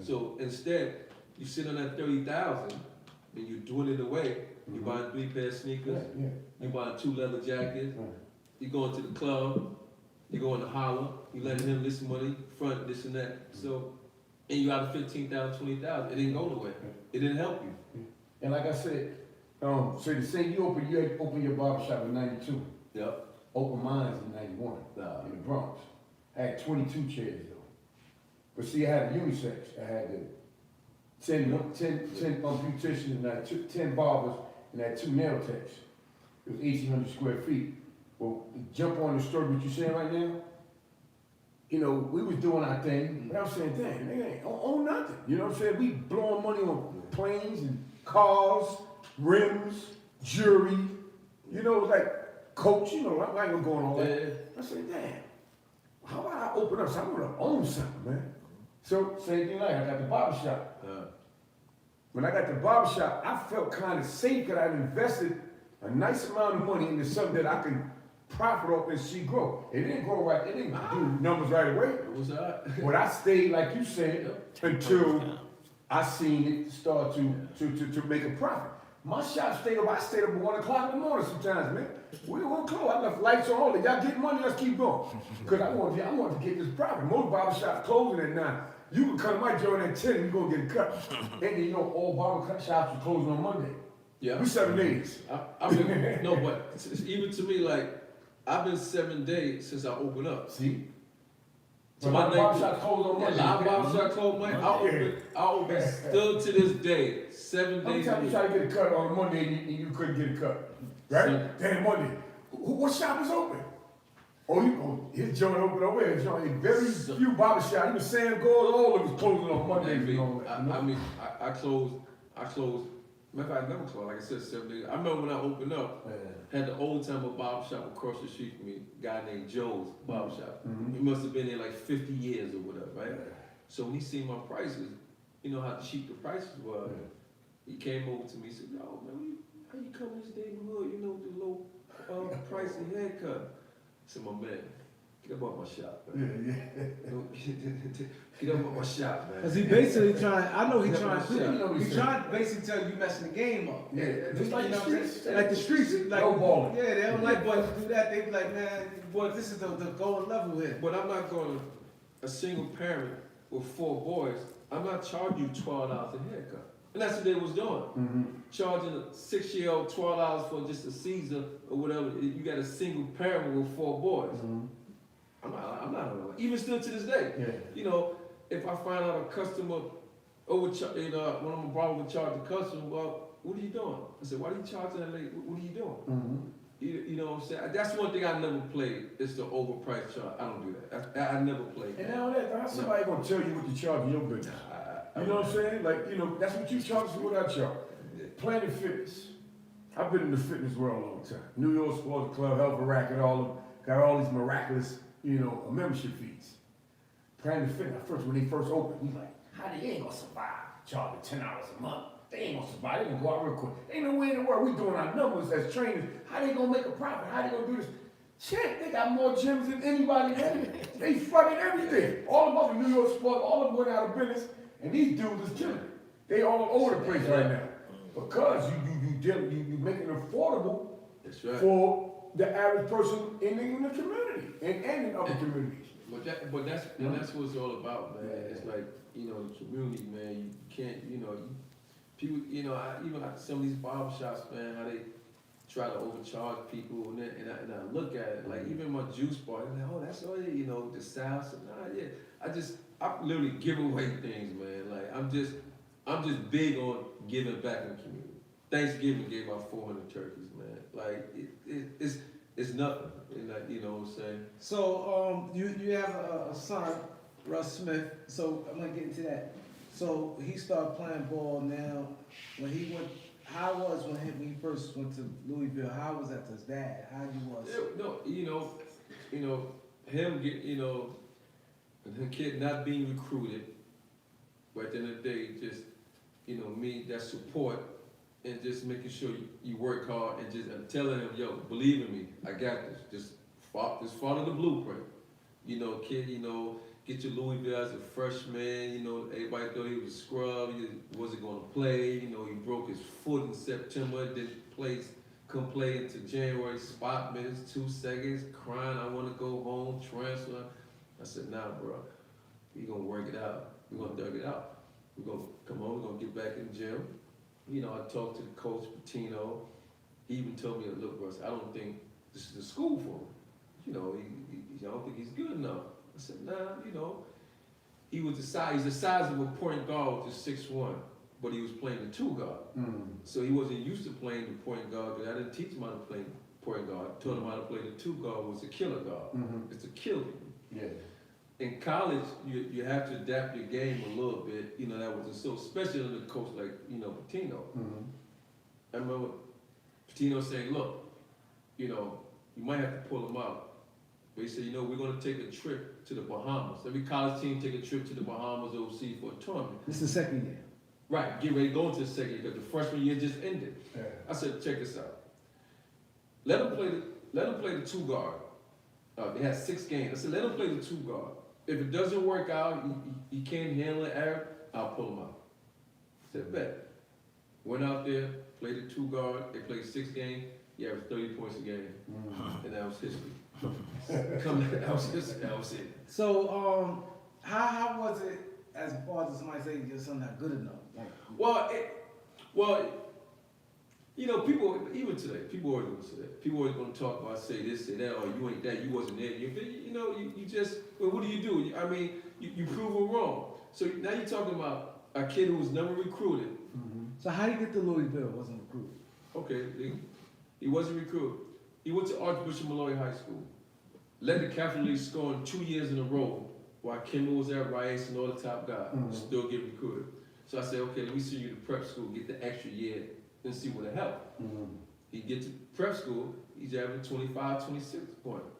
So instead, you sit on that 30,000, and you dwindle it away. You buying 3 pair of sneakers. Yeah. You buying 2 leather jackets. Right. You going to the club. You going to Harlem. You letting him this money, front this and that. So, and you out of 15,000, 20,000. It didn't go nowhere. It didn't help you. And like I said, so the same you had opened your barbershop in '92. Yep. Opened mine in '91 in the Bronx. I had 22 chairs though. But see, I had a unisex. I had the 10 beauticians and I took 10 barbers and I had 2 nail techs. It was 1,800 square feet. Well, jump on the story what you're saying right now. We was doing our thing, but I was saying, dang, they ain't own nothing. You know what I'm saying? We blowing money on planes and cars, rims, jewelry, like coach, I ain't gonna go on all that. Yeah. I said, damn, how about I open up something? I wanna own something, man. So, same thing like I got the barbershop. When I got the barbershop, I felt kind of safe because I'd invested a nice amount of money into something that I can profit off and see grow. It didn't grow right, it didn't do numbers right away. It was that. But I stayed, like you said, until I seen it start to make a profit. My shop stayed up, I stayed up at 1 o'clock in the morning sometimes, man. We won't close. I left lights on all. Y'all get money, let's keep going. Because I wanted to get this profit. Most barbershops closing at 9. You can come to my joint at 10 and you're gonna get a cut. And then all barber shops are closing on Monday. Yeah. We 7 days. I mean, no, but even to me, like, I've been 7 days since I opened up. See? So my barbershop closed on Monday. Yeah, barbershop closed Monday. I open still to this day, 7 How many days. times you try to get a cut on a Monday and you couldn't get a cut? Right? Damn Monday. What shop is open? His joint open over here. His joint, very few barbershops. Even Sam Gold, all of them was closing on Mondays and all that. I mean, I closed. Matter of fact, I never closed. Like I said, 7 days. I remember when I opened up, had the old timer barbershop across the street from me, a guy named Joe's barbershop. He must have been there like 50 years or whatever, right? So when he seen my prices, you know how cheap the prices were. He came over to me and said, "Yo, man, how you come in this neighborhood? The low price and haircut." I said, "My man, Get up off my shop, man. Yeah. Don't- Get up off my shop, man. Cause he basically trying, I know he Yeah, trying to do yeah, you know what that. he's He trying to basically tell you messing the game up. Yeah, just like You know the what I'm streets. saying? Like the streets, like, No balling. yeah, they don't like boys to do that. They be like, man, boy, this is the going level here. But I'm not going to, a single parent with 4 boys, I'm not charging you $12 a haircut. And that's what they was doing. Mm-hmm. Charging a 6-year-old $12 for just a season or whatever. You got a single parent with 4 boys. Mm-hmm. I'm not, even still to this day. Yeah. You know, if I find out a customer overcharge, you know, when I'm a barber would charge the customer, well, what are you doing? I said, why are you charging that lady? What are you doing? Mm-hmm. You know what I'm saying? That's one thing I never played, is the overpriced charge. I don't do that. I never played And that. now that, how's somebody gonna tell you what to charge in your business? You know what I'm saying? Like, you know, that's what you charge, is what I charge. Planet Fitness. I've been in the fitness world a long time. New York Sports Club, Health Racket, all of them, got all these miraculous, you know, membership fees. Planet Fitness, when they first opened, we like, how they ain't gonna survive? Charging $10 a month. They ain't gonna survive. They gonna go out real quick. Ain't no way in the world we doing our numbers as trainers. How they gonna make a profit? How they gonna do this? Shit, they got more gyms than anybody. They funded everything. All of them in New York Sports, all of them went out of business, and these dudes is killing it. They all over the place right now because you make it affordable That's right. for the average person in the community and in other communities. But that's what it's all about, man. It's like, you know, the community, man. You can't, you know, people, you know, even like some of these barbershops, man, how they try to overcharge people, and I look at it, like even my juice bar, I'm like, oh, that's all, you know, the South. So, nah, yeah. I literally give away things, man. Like I'm just big on giving back in the community. Thanksgiving gave out 400 turkeys, man. Like it's nothing. And like, you know what I'm saying? So you have a son, Russ Smith. So I'm gonna get into that. So he started playing ball now. When he went, how was when he first went to Louisville? How was that to his dad? How he was? Yeah, no, you know, him get, you know, the kid not being recruited, but at the end of the day, just, you know, me, that support, and just making sure you work hard, and just telling him, yo, believe in me, I got this. Just follow the blueprint. You know, kid, you know, get your Louisville as a freshman. You know, everybody thought he was a scrub. He wasn't going to play. You know, he broke his foot in September. Didn't couldn't play until January. Spot minutes, 2 seconds, crying. I want to go home, transfer. I said, nah, bro. We gonna work it out. We gonna dug it out. We gonna come on. We gonna get back in the gym. You know, I talked to the coach, Pitino. He even told me, look, Russ, I don't think this is a school for him. You know, I don't think he's good enough. I said, nah, you know. He's the size of a point guard, which is 6'1", but he was playing the 2 guard. Mm. So he wasn't used to playing the point guard, because I didn't teach him how to play point guard. I taught him how to play the 2 guard, was a killer guard. Mm-hmm. It's a killer. Yeah. In college, you have to adapt your game a little bit. You know, that was so, especially under a coach like, you know, Pitino. Mm-hmm. I remember Pitino saying, look, you know, you might have to pull him out. But he said, you know, we're going to take a trip to the Bahamas. Every college team take a trip to the Bahamas overseas for a tournament. This is the second year. Right, get ready to go into the second year, because the freshman year just ended. Yeah. I said, check this out. Let him play the 2 guard. They had 6 games. I said, let him play the 2 guard. If it doesn't work out, he can't handle it, Eric, I'll pull him out. I said, bet. Went out there, played the 2 guard. They played 6 games. He averaged 30 points a game, and that was history. That was it. So how was it as far as somebody saying your son not good enough? Like, Well, you know, people, even today, people always going to say that. People always going to talk about, say this, say that, or you ain't that, you wasn't there. You know, you just, well, what do you do? I mean, you prove them wrong. So now you're talking about a kid who was never recruited. Mm-hmm. so how you get to Louisville? Wasn't recruited. Okay, he wasn't recruited. He went to Archbishop Malloy High School. Led the Catholic League scoring 2 years in a row, while Kimball was at Rice and all the top guys, still getting recruited. So I said, okay, let me send you to prep school, get the extra year, and see what it help. He get to prep school, he's averaging 25, 26 points.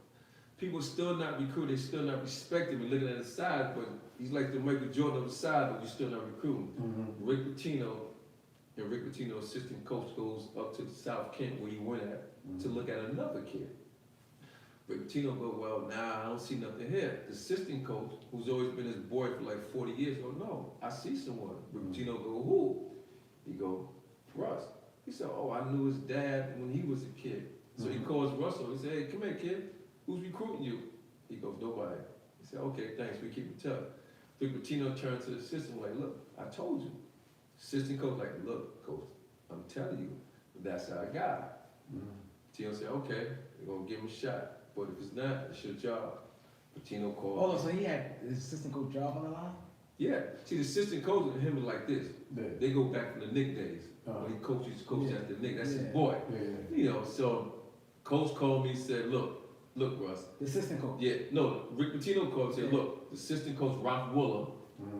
People still not recruited, they still not respected. We're looking at his size, but he's like the Michael Jordan of the side, but we're still not recruiting. Rick Pitino, assistant coach, goes up to South Kent where he went at to look at another kid. Rick Pitino go, well, nah, I don't see nothing here. The assistant coach, who's always been his boy for like 40 years, go, no, I see someone. Rick Pitino go, who? He go, Russ. He said, oh, I knew his dad when he was a kid. So he calls Russell. He said, hey, come here, kid. Who's recruiting you? He goes, nobody. He said, okay, thanks. We keep it tough. Rick Pitino turned to the assistant like, look, I told you. Assistant coach like, look, coach, I'm telling you, that's our guy. Pitino said, okay, we're gonna give him a shot. But if it's not, it's your job. Pitino called. Hold on, so he had his assistant coach job on the line? Yeah. See, the assistant coach and him was like this. They go back from the Nick days. When he coaches at the Nick. That's his boy. You know, so coach called me and said, look, Russ. The assistant coach? Yeah, no, Rick Pitino called and said, look, the assistant coach, Rock Wooler,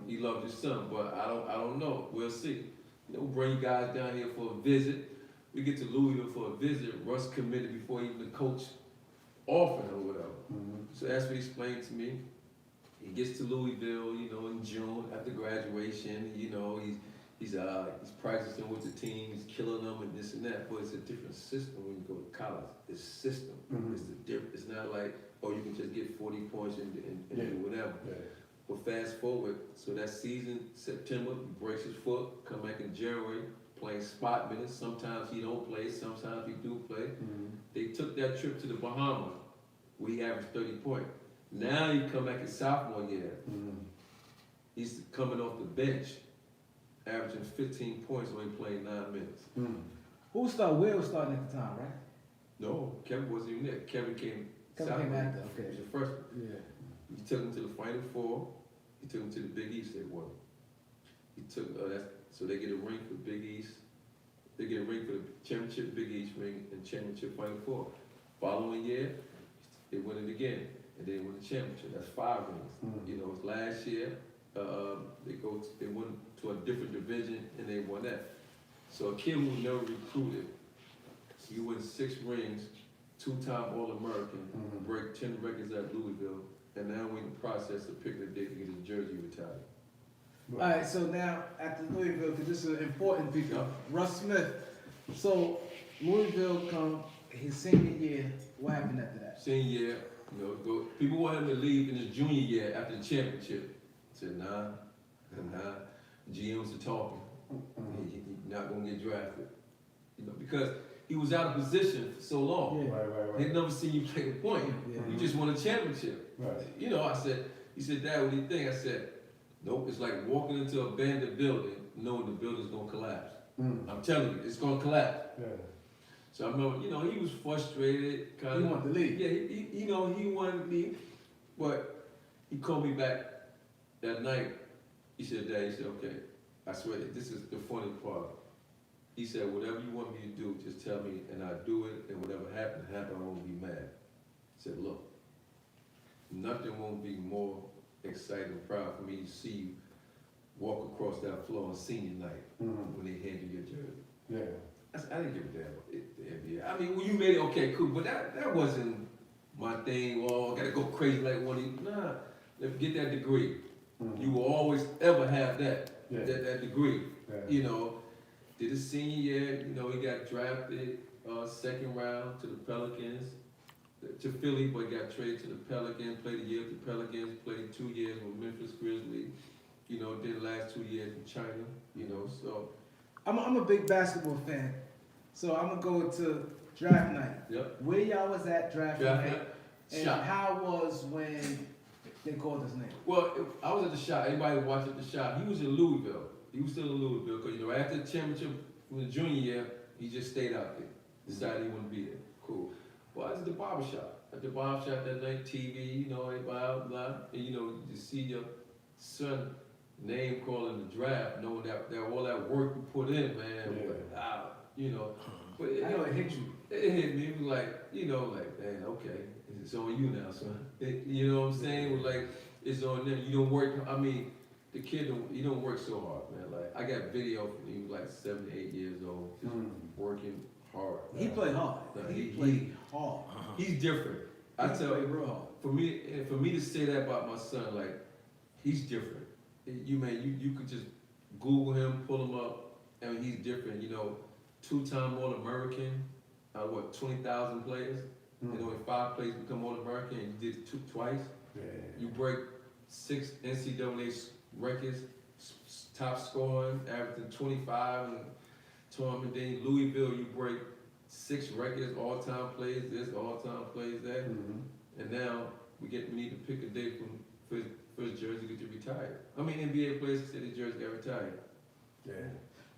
he loved his son, but I don't know. We'll see. You know, bring you guys down here for a visit. We get to Louisville for a visit. Russ committed before even the coach offered or whatever. So that's what he explained to me. He gets to Louisville, you know, in June after graduation. You know, he's practicing with the team. He's killing them and this and that. But it's a different system when you go to college. It's system. It's not like, oh, you can just get 40 points and do whatever. But fast forward, so that season, September, he breaks his foot, come back in January, playing spot minutes. Sometimes he don't play, sometimes he do play. They took that trip to the Bahamas, where he averaged 30 points. Now he come back in sophomore year. He's coming off the bench, averaging 15 points when he played 9 minutes. Who started? Will was starting at the time, right? No, Kevin wasn't even there. Kevin came Kevin sophomore. came after, okay. He was a freshman. Yeah. He took him to the Final Four. He took him to the Big East. They won. He took so they get a ring for Big East. They get a ring for the championship Big East ring and championship Final Four. Following year, they win it again, and they win the championship. That's 5 rings. You know, last year they went to a different division and they won that. So a kid who never recruited, he wins 6 rings, 2-time All-American, break 10 records at Louisville. And now we're in the process of picking a date to get his jersey retired. All right, so now at the Louisville, because this is important people. Yeah. Russ Smith. So Louisville come his senior year. What happened after that? Senior year, you know, people want him to leave in his junior year after the championship. I said, nah. GMs are talking. He's not gonna get drafted. You know, because he was out of position for so long. Yeah. They'd never seen you play a point. You just won a championship. You know, he said, Dad, what do you think? I said, nope, it's like walking into an abandoned building knowing the building's gonna collapse. I'm telling you, it's gonna collapse. So I remember, you know, he was frustrated, kind of. He wanted to leave. Yeah, he wanted to leave, but he called me back that night. He said, Dad, he said, okay, I swear, this is the funny part. He said, whatever you want me to do, just tell me, and I'll do it, and whatever happens, I won't be mad. He said, look, nothing won't be more exciting and proud for me to see you walk across that floor on senior night when they hand you your jersey. I didn't give a damn about the NBA. I mean, when you made it, okay, cool, but that wasn't my thing. Oh, I gotta go crazy like one of you. Nah, get that degree. You will always ever have that degree. You know, did his senior year, you know, he got drafted 2nd round to the Pelicans, to Philly, but got traded to the Pelicans, played a year with the Pelicans, played 2 years with Memphis Grizzlies, you know, did the last 2 years in China, you know, so. I'm a big basketball fan, so I'm gonna go to draft night. Yep. Where y'all was at draft night, and Shot. how was when they called his name? Well, I was at the shot. Anybody who watched at the shot, he was in Louisville. He was still in Louisville because, you know, after the championship from the junior year, he just stayed out there. Decided he wouldn't be there. Cool. Well, I was at the barbershop. At the barbershop that night, TV, you know, everybody out, blah, and, you know, you see your son name calling the draft, knowing that all that work we put in, man, you know. But I know it hit you. It hit me. It was like, you know, like, man, okay, it's on you now, son. You know what I'm saying? It was like, it's on them. You don't work. I mean, the kid, he don't work so hard, man. Like, I got video from him. He was like 7, 8 years old, just working hard. He played hard. He played hard. He's different. I tell played real hard. for me to say that about my son, like, he's different. You could just Google him, pull him up. I mean, he's different. You know, 2-time All-American, 20,000 players. You know, in 5 plays become All-American, and you did it twice. Yeah. You break 6 NCAA records, top scoring, averaging 25 and tournament. Then Louisville, you break 6 records, all-time plays this, all-time plays that. And now we need to pick a date for his jersey to retire. I mean, NBA players said his jersey got retired. Yeah.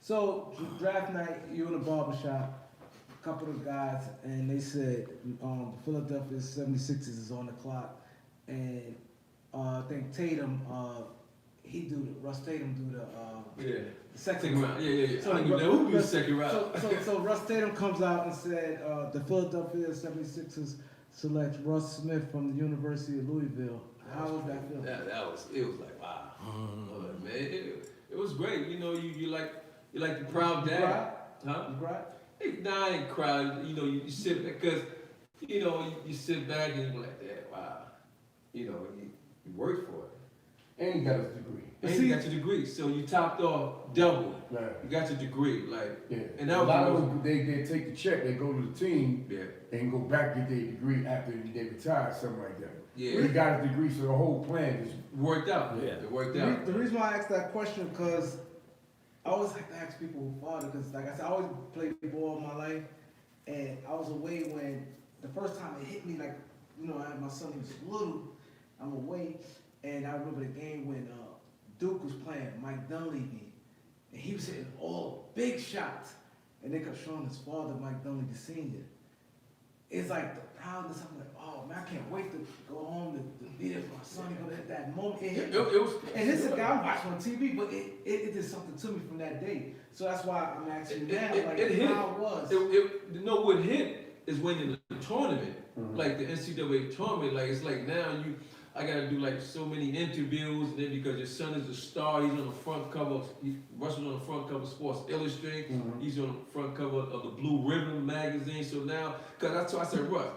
So draft night, you in a barbershop, a couple of guys, and they said the Philadelphia 76ers is on the clock, and I think Tatum, Russ Tatum do the Second round. Yeah. So, I don't even know who do the second round. So Russ Tatum comes out and said the Philadelphia 76ers select Russ Smith from the University of Louisville. How was that feeling? It was like, wow. Man, it was great. You know, you like the proud dad. Huh? You cried? Nah, I ain't crying. You know, you sit back, because, you know, you sit back and you're like, that, wow. You know, you worked for it. And he got his degree. And you got your degree, so you topped off double. Right. You got your degree, like, Yeah. and that a lot was of them, they take the check, they go to the team, and go back get their degree after they retire, something like that. Yeah. He got his degree, so the whole plan just worked out. Yeah. It worked out. The reason why I asked that question, because I always like to ask people who father, because like I said, I always played ball all my life, and I was away when the first time it hit me, like, you know, I had my son, he was little, I'm away, and I remember the game when Duke was playing Mike Dunleavy, and he was hitting all big shots, and they kept showing his father, Mike Dunleavy Sr. It's like the proudness. I'm like, oh man, I can't wait to go home to be there for my son. You know, that moment it hit me. It was, And this is a guy I'm watching on TV, but it did something to me from that day. So that's why I'm asking you now, like, it hit. how it was. You know what hit is when in the tournament, like the NCAA tournament, like it's like now I gotta do like so many interviews, and then because your son is a star, he's on the front cover, Russ was on the front cover of Sports Illustrated, he's on the front cover of the Blue Ribbon magazine, so now, cause that's why I said, Russ,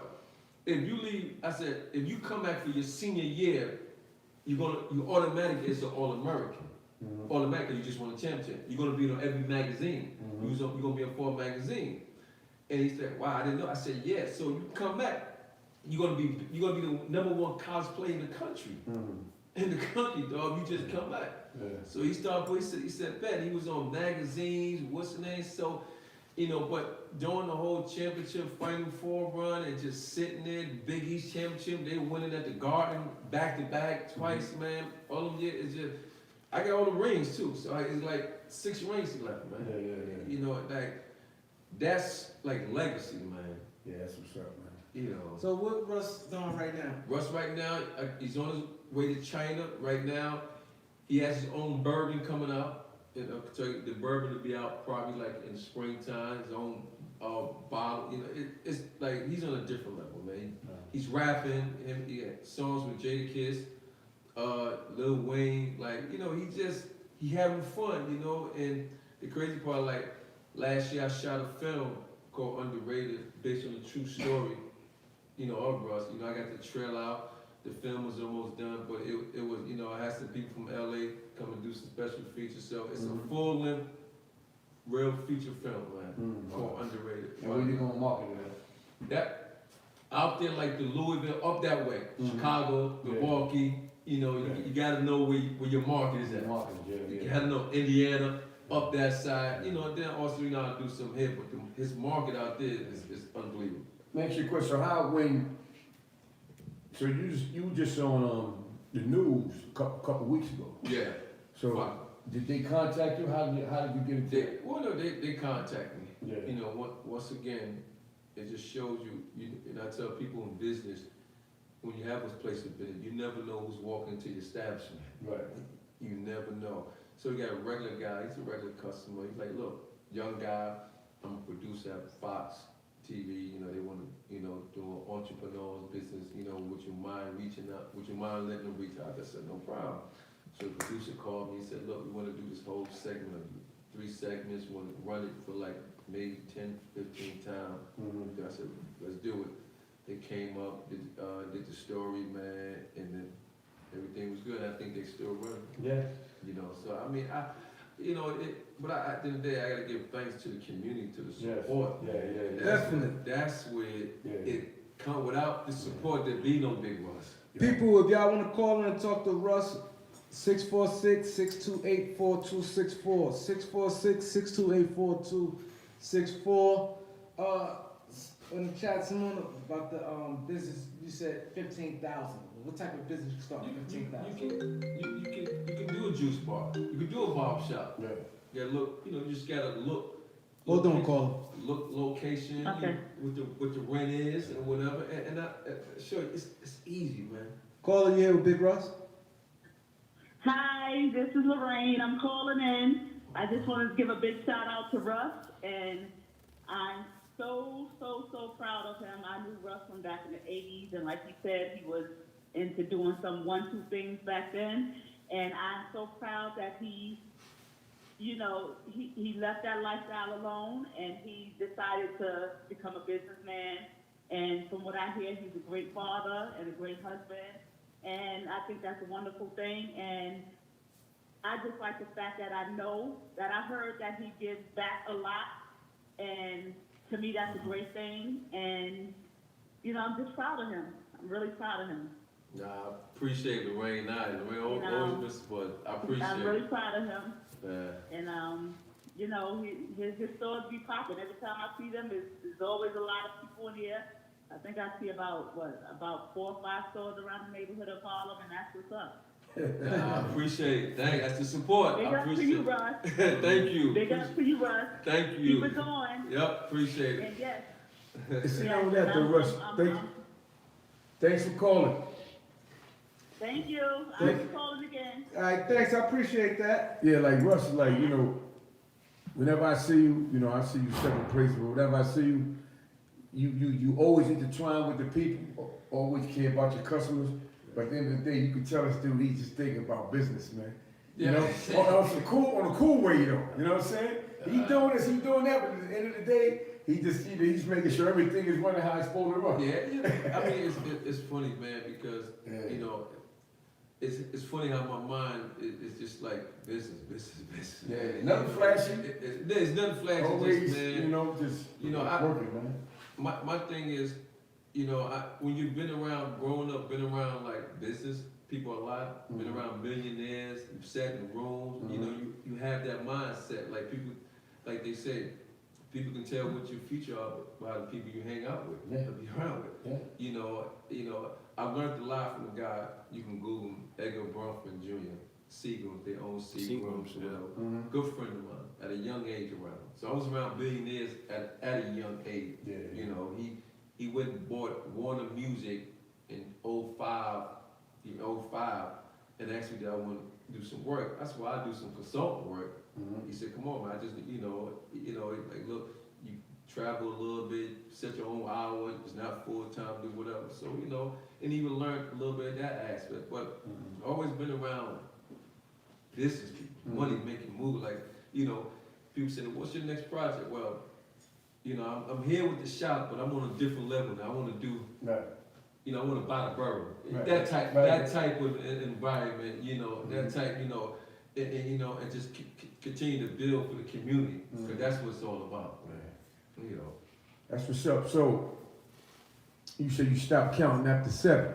if you leave, I said, if you come back for your senior year, you automatically is an All-American. Automatically, you just won a championship. You're gonna be on every magazine. You're gonna be on 4 magazine. And he said, wow, I didn't know. I said, yeah, so you come back, you're gonna be the #1 college player in the country. In the country, dog, you just come back. Yeah. So he started, he said, bet, he was on magazines, what's the name? So, you know, but during the whole championship Final Four run and just sitting there, Big East championship, they winning at the Garden back to back twice, man. All of them years, it's just, I got all the rings too. So it's like 6 rings left, man. Yeah. You know, like, that's like legacy, man. Yeah, that's what's up, man. You know. So what Russ doing right now? Russ right now, he's on his way to China right now. He has his own bourbon coming out. So the bourbon will be out probably like in springtime. His own bottle. You know, it's like he's on a different level, man. He's rapping. He had songs with Jadakiss, Lil Wayne. Like, you know, he having fun. You know, and the crazy part, like last year I shot a film called Underrated, based on a true story. You know, of Russ. You know, I got the trail out. The film was almost done, but it was, you know, I had some people from LA come and do some special features. So it's a full-length, real feature film, man, called Underrated. And where you gonna market it That out there, like the Louisville, up that way, Chicago, Milwaukee. You know, you gotta know where your market is at. You gotta know Indiana, up that side. You know, and then also you gotta do some here, but his market out there is unbelievable. Let me ask you a question. So you just on the news a couple weeks ago. Yeah. So did they contact you? How did you get it? They contact me. Yeah. You know, once again, it just shows you, and I tell people in business, when you have this place of business, you never know who's walking into your establishment. Right. You never know. So you got a regular guy, he's a regular customer. He's like, look, young guy, I'm a producer at Fox TV, you know, they want to, you know, do an entrepreneurial business, you know, would you mind reaching out? Would you mind letting them reach out? I said, no problem. So the producer called me and said, look, we want to do this whole segment of 3 segments, we want to run it for like maybe 10, 15 times. I said, let's do it. They came up, did the story, man, and then everything was good. I think they still running. Yeah. You know, so I mean, but at the end of the day, I gotta give thanks to the community, to the support. Yeah. That's where it come without the support, there be no Big Russ. People, if y'all want to call in and talk to Russ, 646-628-4264. 646-628-4264. In the chat, someone about the business, you said 15,000. What type of business you start? 15,000. You can do a juice bar. You can do a barber shop. Yeah. You gotta look, you just gotta look. Hold on, call. Look, location, Okay. what the rent is and whatever. And sure, it's easy, man. Caller, you here with Big Russ? Hi, this is Lorraine. I'm calling in. I just wanted to give a big shout out to Russ, and I'm so proud of him. I knew Russ from back in the 80s, and like he said, he was into doing some 1-2 things back then. And I'm so proud that he left that lifestyle alone, and he decided to become a businessman. And from what I hear, he's a great father and a great husband. And I think that's a wonderful thing. And I just like the fact that I know that I heard that he gives back a lot. And to me, that's a great thing. And, I'm just proud of him. I'm really proud of him. Nah, I appreciate Lorraine. Lorraine always been supportive. I appreciate I'm really proud of him. it. And, his stores be popping. Every time I see them, there's always a lot of people in here. I think I see about 4 or 5 stores around the neighborhood of Harlem, and that's what's up. Nah, I appreciate it. That's the support. Big I up to appreciate you, it. Russ. Thank you. Big up to you, Russ. Thank you. Keep it going. Yep, appreciate it. And yes. It's yes, not that though, Russ. Thanks for calling. Thank you. I'll be calling again. All right, thanks. I appreciate that. Yeah, like Russ, like, whenever I see you, I see you several places, but whenever I see you, you always intertwine with the people, always care about your customers, but at the end of the day, you can tell this dude, he's just thinking about business, man. Yeah. On a cool way, though. You know what I'm saying? He's doing this, he's doing that, but at the end of the day, he's making sure everything is running how it's supposed to run. Yeah. I mean, it's funny, man, because, it's funny how my mind is just like business. Yeah, nothing flashy. There's nothing flashy, Always, just, man. working, man. My thing is, when you've been around, growing up, been around like business people a lot, been around millionaires, you've sat in rooms, you have that mindset. Like people, like they say, people can tell what your future are by the people you hang out with, or be around with. Yeah. I've learned a lot from a guy, you can Google him, Edgar Bronfman Jr., Seagrams, they own Seagrams, good friend of mine, at a young age around. So I was around billionaires at a young age. Yeah. He went and bought Warner Music in 05, and asked me that I want to do some work. That's why I do some consultant work. He said, come on, man, I just, like, look, you travel a little bit, set your own hours, it's not full time, do whatever. So, and even learned a little bit of that aspect. But I've always been around business people, money making moves. Like, people say, what's your next project? Well, I'm here with the shop, but I'm on a different level now. I want to do, I want to buy the borough. Right. That type of environment, that type, and just continue to build for the community, because that's what it's all about. That's what's up. So, you said you stopped counting after 7.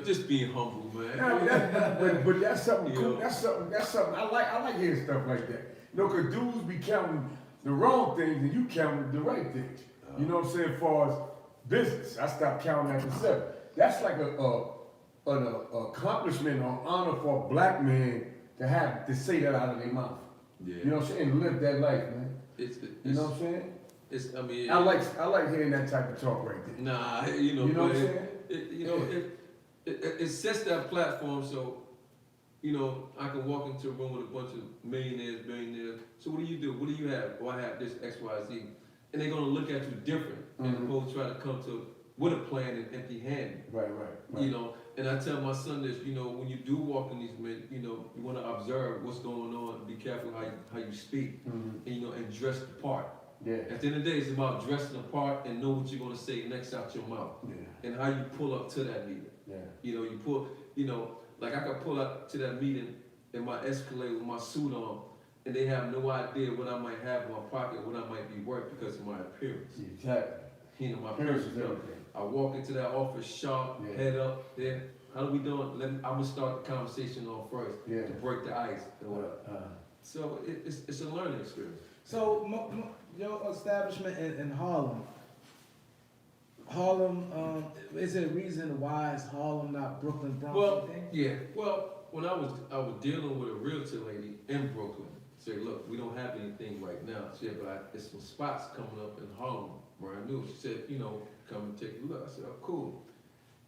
Just being humble, man. But that's something cool. That's something I like hearing stuff like that. Cause dudes be counting the wrong things and you counting the right things. You know what I'm saying? As far as business, I stopped counting after 7. That's like an accomplishment or honor for a black man to say that out of their mouth. Yeah. You know what I'm saying? And live that life, man. You know what I'm saying? I like hearing that type of talk right there. Nah, You know what I'm saying? It sets that platform so, I can walk into a room with a bunch of millionaires, billionaires. So what do you do? What do you have? Oh, I have this X, Y, Z. And they're gonna look at you different, and opposed to try to come to with a plan and empty-handed. Right. And I tell my son this, when you do walk in these men, you want to observe what's going on, be careful how you speak, and dress the part. Yeah. At the end of the day, it's about dressing the part and know what you're gonna say next out your mouth, and how you pull up to that meeting. Yeah. You pull, like I could pull up to that meeting in my Escalade with my suit on, and they have no idea what I might have in my pocket, what I might be worth because of my appearance. Exactly. You know, my Appearance appearance is everything. I walk into that office sharp, Yeah. head up, there. How do we doing? I'm gonna start the conversation off first Yeah. to break the ice. So it's a learning experience. So your establishment in Harlem. Is there a reason why is Harlem not Brooklyn, Bronx? Well, you think? yeah. Well, when I was dealing with a realtor lady in Brooklyn. Say, look, we don't have anything right now. She said, but there's some spots coming up in Harlem, brand new. She said, come and take a look. I said, oh, cool.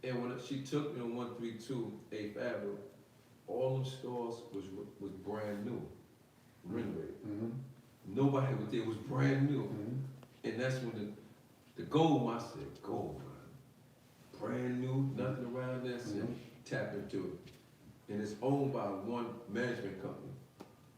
And when she took me on 132 8th Avenue, all them stores was brand new, renovated. Mm-hmm. Nobody was there. It was brand new. Mm-hmm. And that's when the gold, I said, gold, man. Brand new, nothing around there. I said, tap into it. And it's owned by one management company,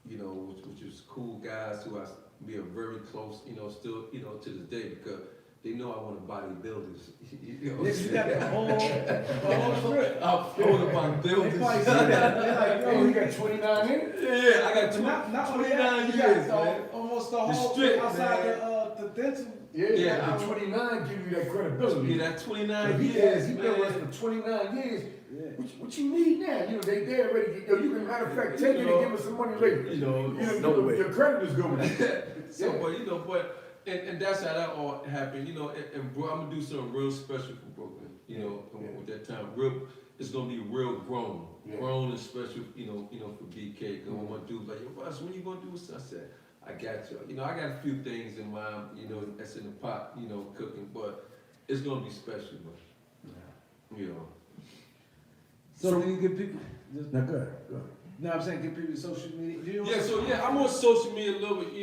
which is cool guys who we are very close, still, to this day because they know I want to bodybuilders. You got the whole script. I'm full of bodybuilders. They probably see that. They're like, Oh, yo, you got 29 in? Yeah, I got not only 29 that, you years, got man. almost the The whole strip, outside man. the dental. Yeah, the 29 give you that credibility. Yeah, that 29 So years, he man. been with us for 29 years. Yeah. What you need now? They already. You can matter of fact take it and give us some money later. Your creditors go with it. So, and that's how that all happened, and bro, I'm gonna do something real special for Brooklyn, with that time. It's gonna be real grown and special, for BK. Cause I'm gonna do like, yo, Russ, when you gonna do this? I said, I got you. I got a few things in mind, that's in the pot, cooking, but it's gonna be special, man. So can you give people? Now go ahead. No, I'm saying give people social media. I'm on social media a little bit,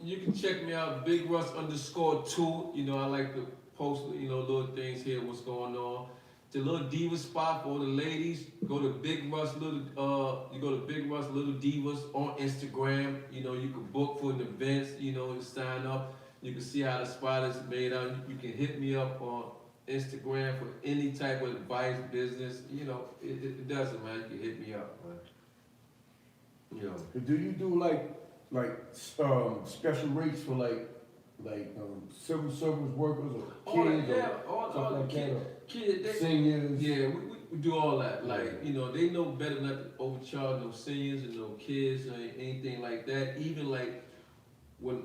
you can check me out, Big Russ _2. I like to post, little things here, what's going on. The little diva spot for all the ladies. Go to Big Russ Little Divas on Instagram. You can book for the events, and sign up. You can see how the spot is made out. You can hit me up on Instagram for any type of advice, business. It doesn't matter. You can hit me up, man. Do you do like special rates for like civil service workers or kids or stuff like that? Kids, seniors. Yeah, we do all that. Like, they know better not to overcharge no seniors and no kids or anything like that. Even like when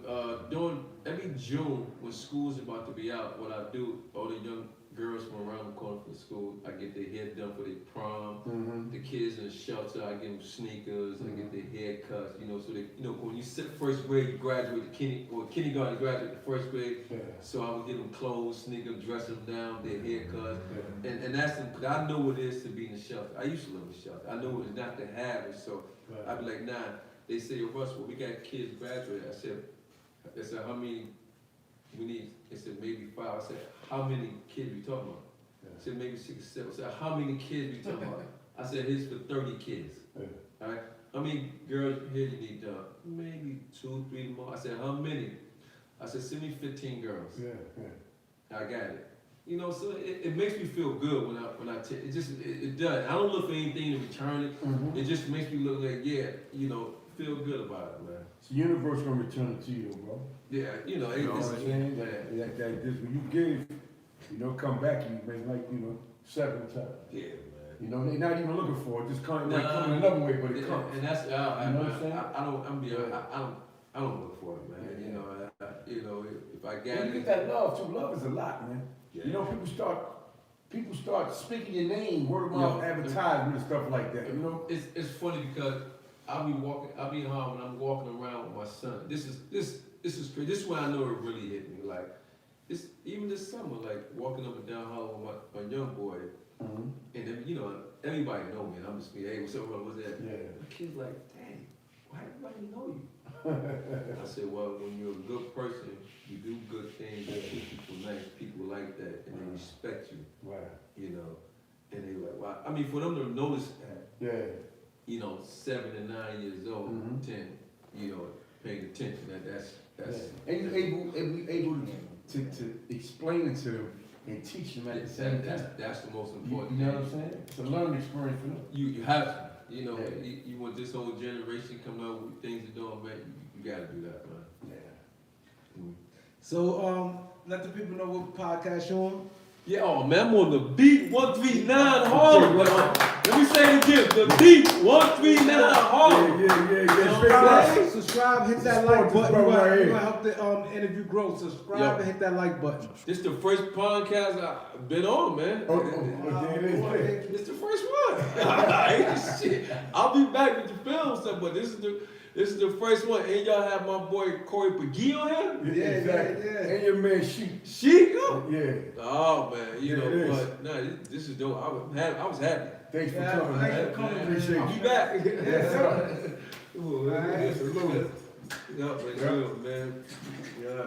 during every June when school's about to be out, what I do, all the young girls from around the corner from school, I get their hair done for their prom. The kids in the shelter, I give them sneakers, I get their hair cuts, so they, when you sit first grade, you graduate to kindergarten, you graduate to first grade. So I would give them clothes, sneakers, dress them down, their haircuts, and that's them, cause I know what it is to be in the shelter. I used to live in the shelter. I know it's not to have it, so I'd be like, nah. They say, Russ, well, we got kids graduate. I said, how many we need? They said, maybe 5. I said, how many kids we talking about? I said, maybe 6 or 7. I said, how many kids we talking about? I said, here's for 30 kids. All right? How many girls here you need done? Maybe 2, 3 more. I said, how many? I said, send me 15 girls. I got it. So it makes me feel good when I take it. It does. I don't look for anything in return. It just makes me look like, feel good about it, man. So the universe gonna return it to you, bro. Yeah, You know what I'm saying? Like this, when you give, come back, you may 7 times. Yeah, man. They're not even looking for it. Just coming another way, but it comes. And that's you know what I'm saying? I don't look for it, man. If I got And you it, get that love too. Love is a lot, man. Yeah. People start speaking your name, word of mouth, advertisement and stuff like that. It's funny because I'll be in Harlem and I'm walking around with my son. This is crazy. This is when I know it really hit me. Like even this summer, like walking up and down Harlem with my young boy, and then everybody know me, and I'm just hey, what's up, what's that? Yeah. The kid's like, dang, why everybody know you? I said, well, when you're a good person, you do good things, you treat people nice, people like that, and they respect you. Right. And they like, wow. I mean, for them to notice that, 7 and 9 years old, 10, paying attention, that's. And you're able to explain it to them and teach them at the same time. That's the most important You know thing. what I'm saying? It's a learning experience for them. You have to. You know, Yeah. you want this whole generation coming up with things to do, man. You gotta do that, man. Yeah. So let the people know what podcast you on. Yeah, oh man, I'm on the beat 139 Harlem. Let me say it again. The beat 139 Harlem. Yeah. Subscribe, hit that Support like this button. brother We're right here. gonna help the interview grow. Subscribe Yo. and hit that like button. This the first podcast I've been on, man. There it is. This the first one. Shit. I'll be back with the film stuff, but this is the first one. And y'all have my boy Corey Pagee on here. Yeah, Exactly. yeah. And your man Sheik. She? Yeah. Oh man, you Yeah, know, it is. but nah, this is dope. I was happy. Thanks for Yeah, coming, thanks man. for coming, Appreciate man. I'll you. be back. Yes, sir. Ooh, All right. Salute. yeah, man, Yeah. good, man. Yeah.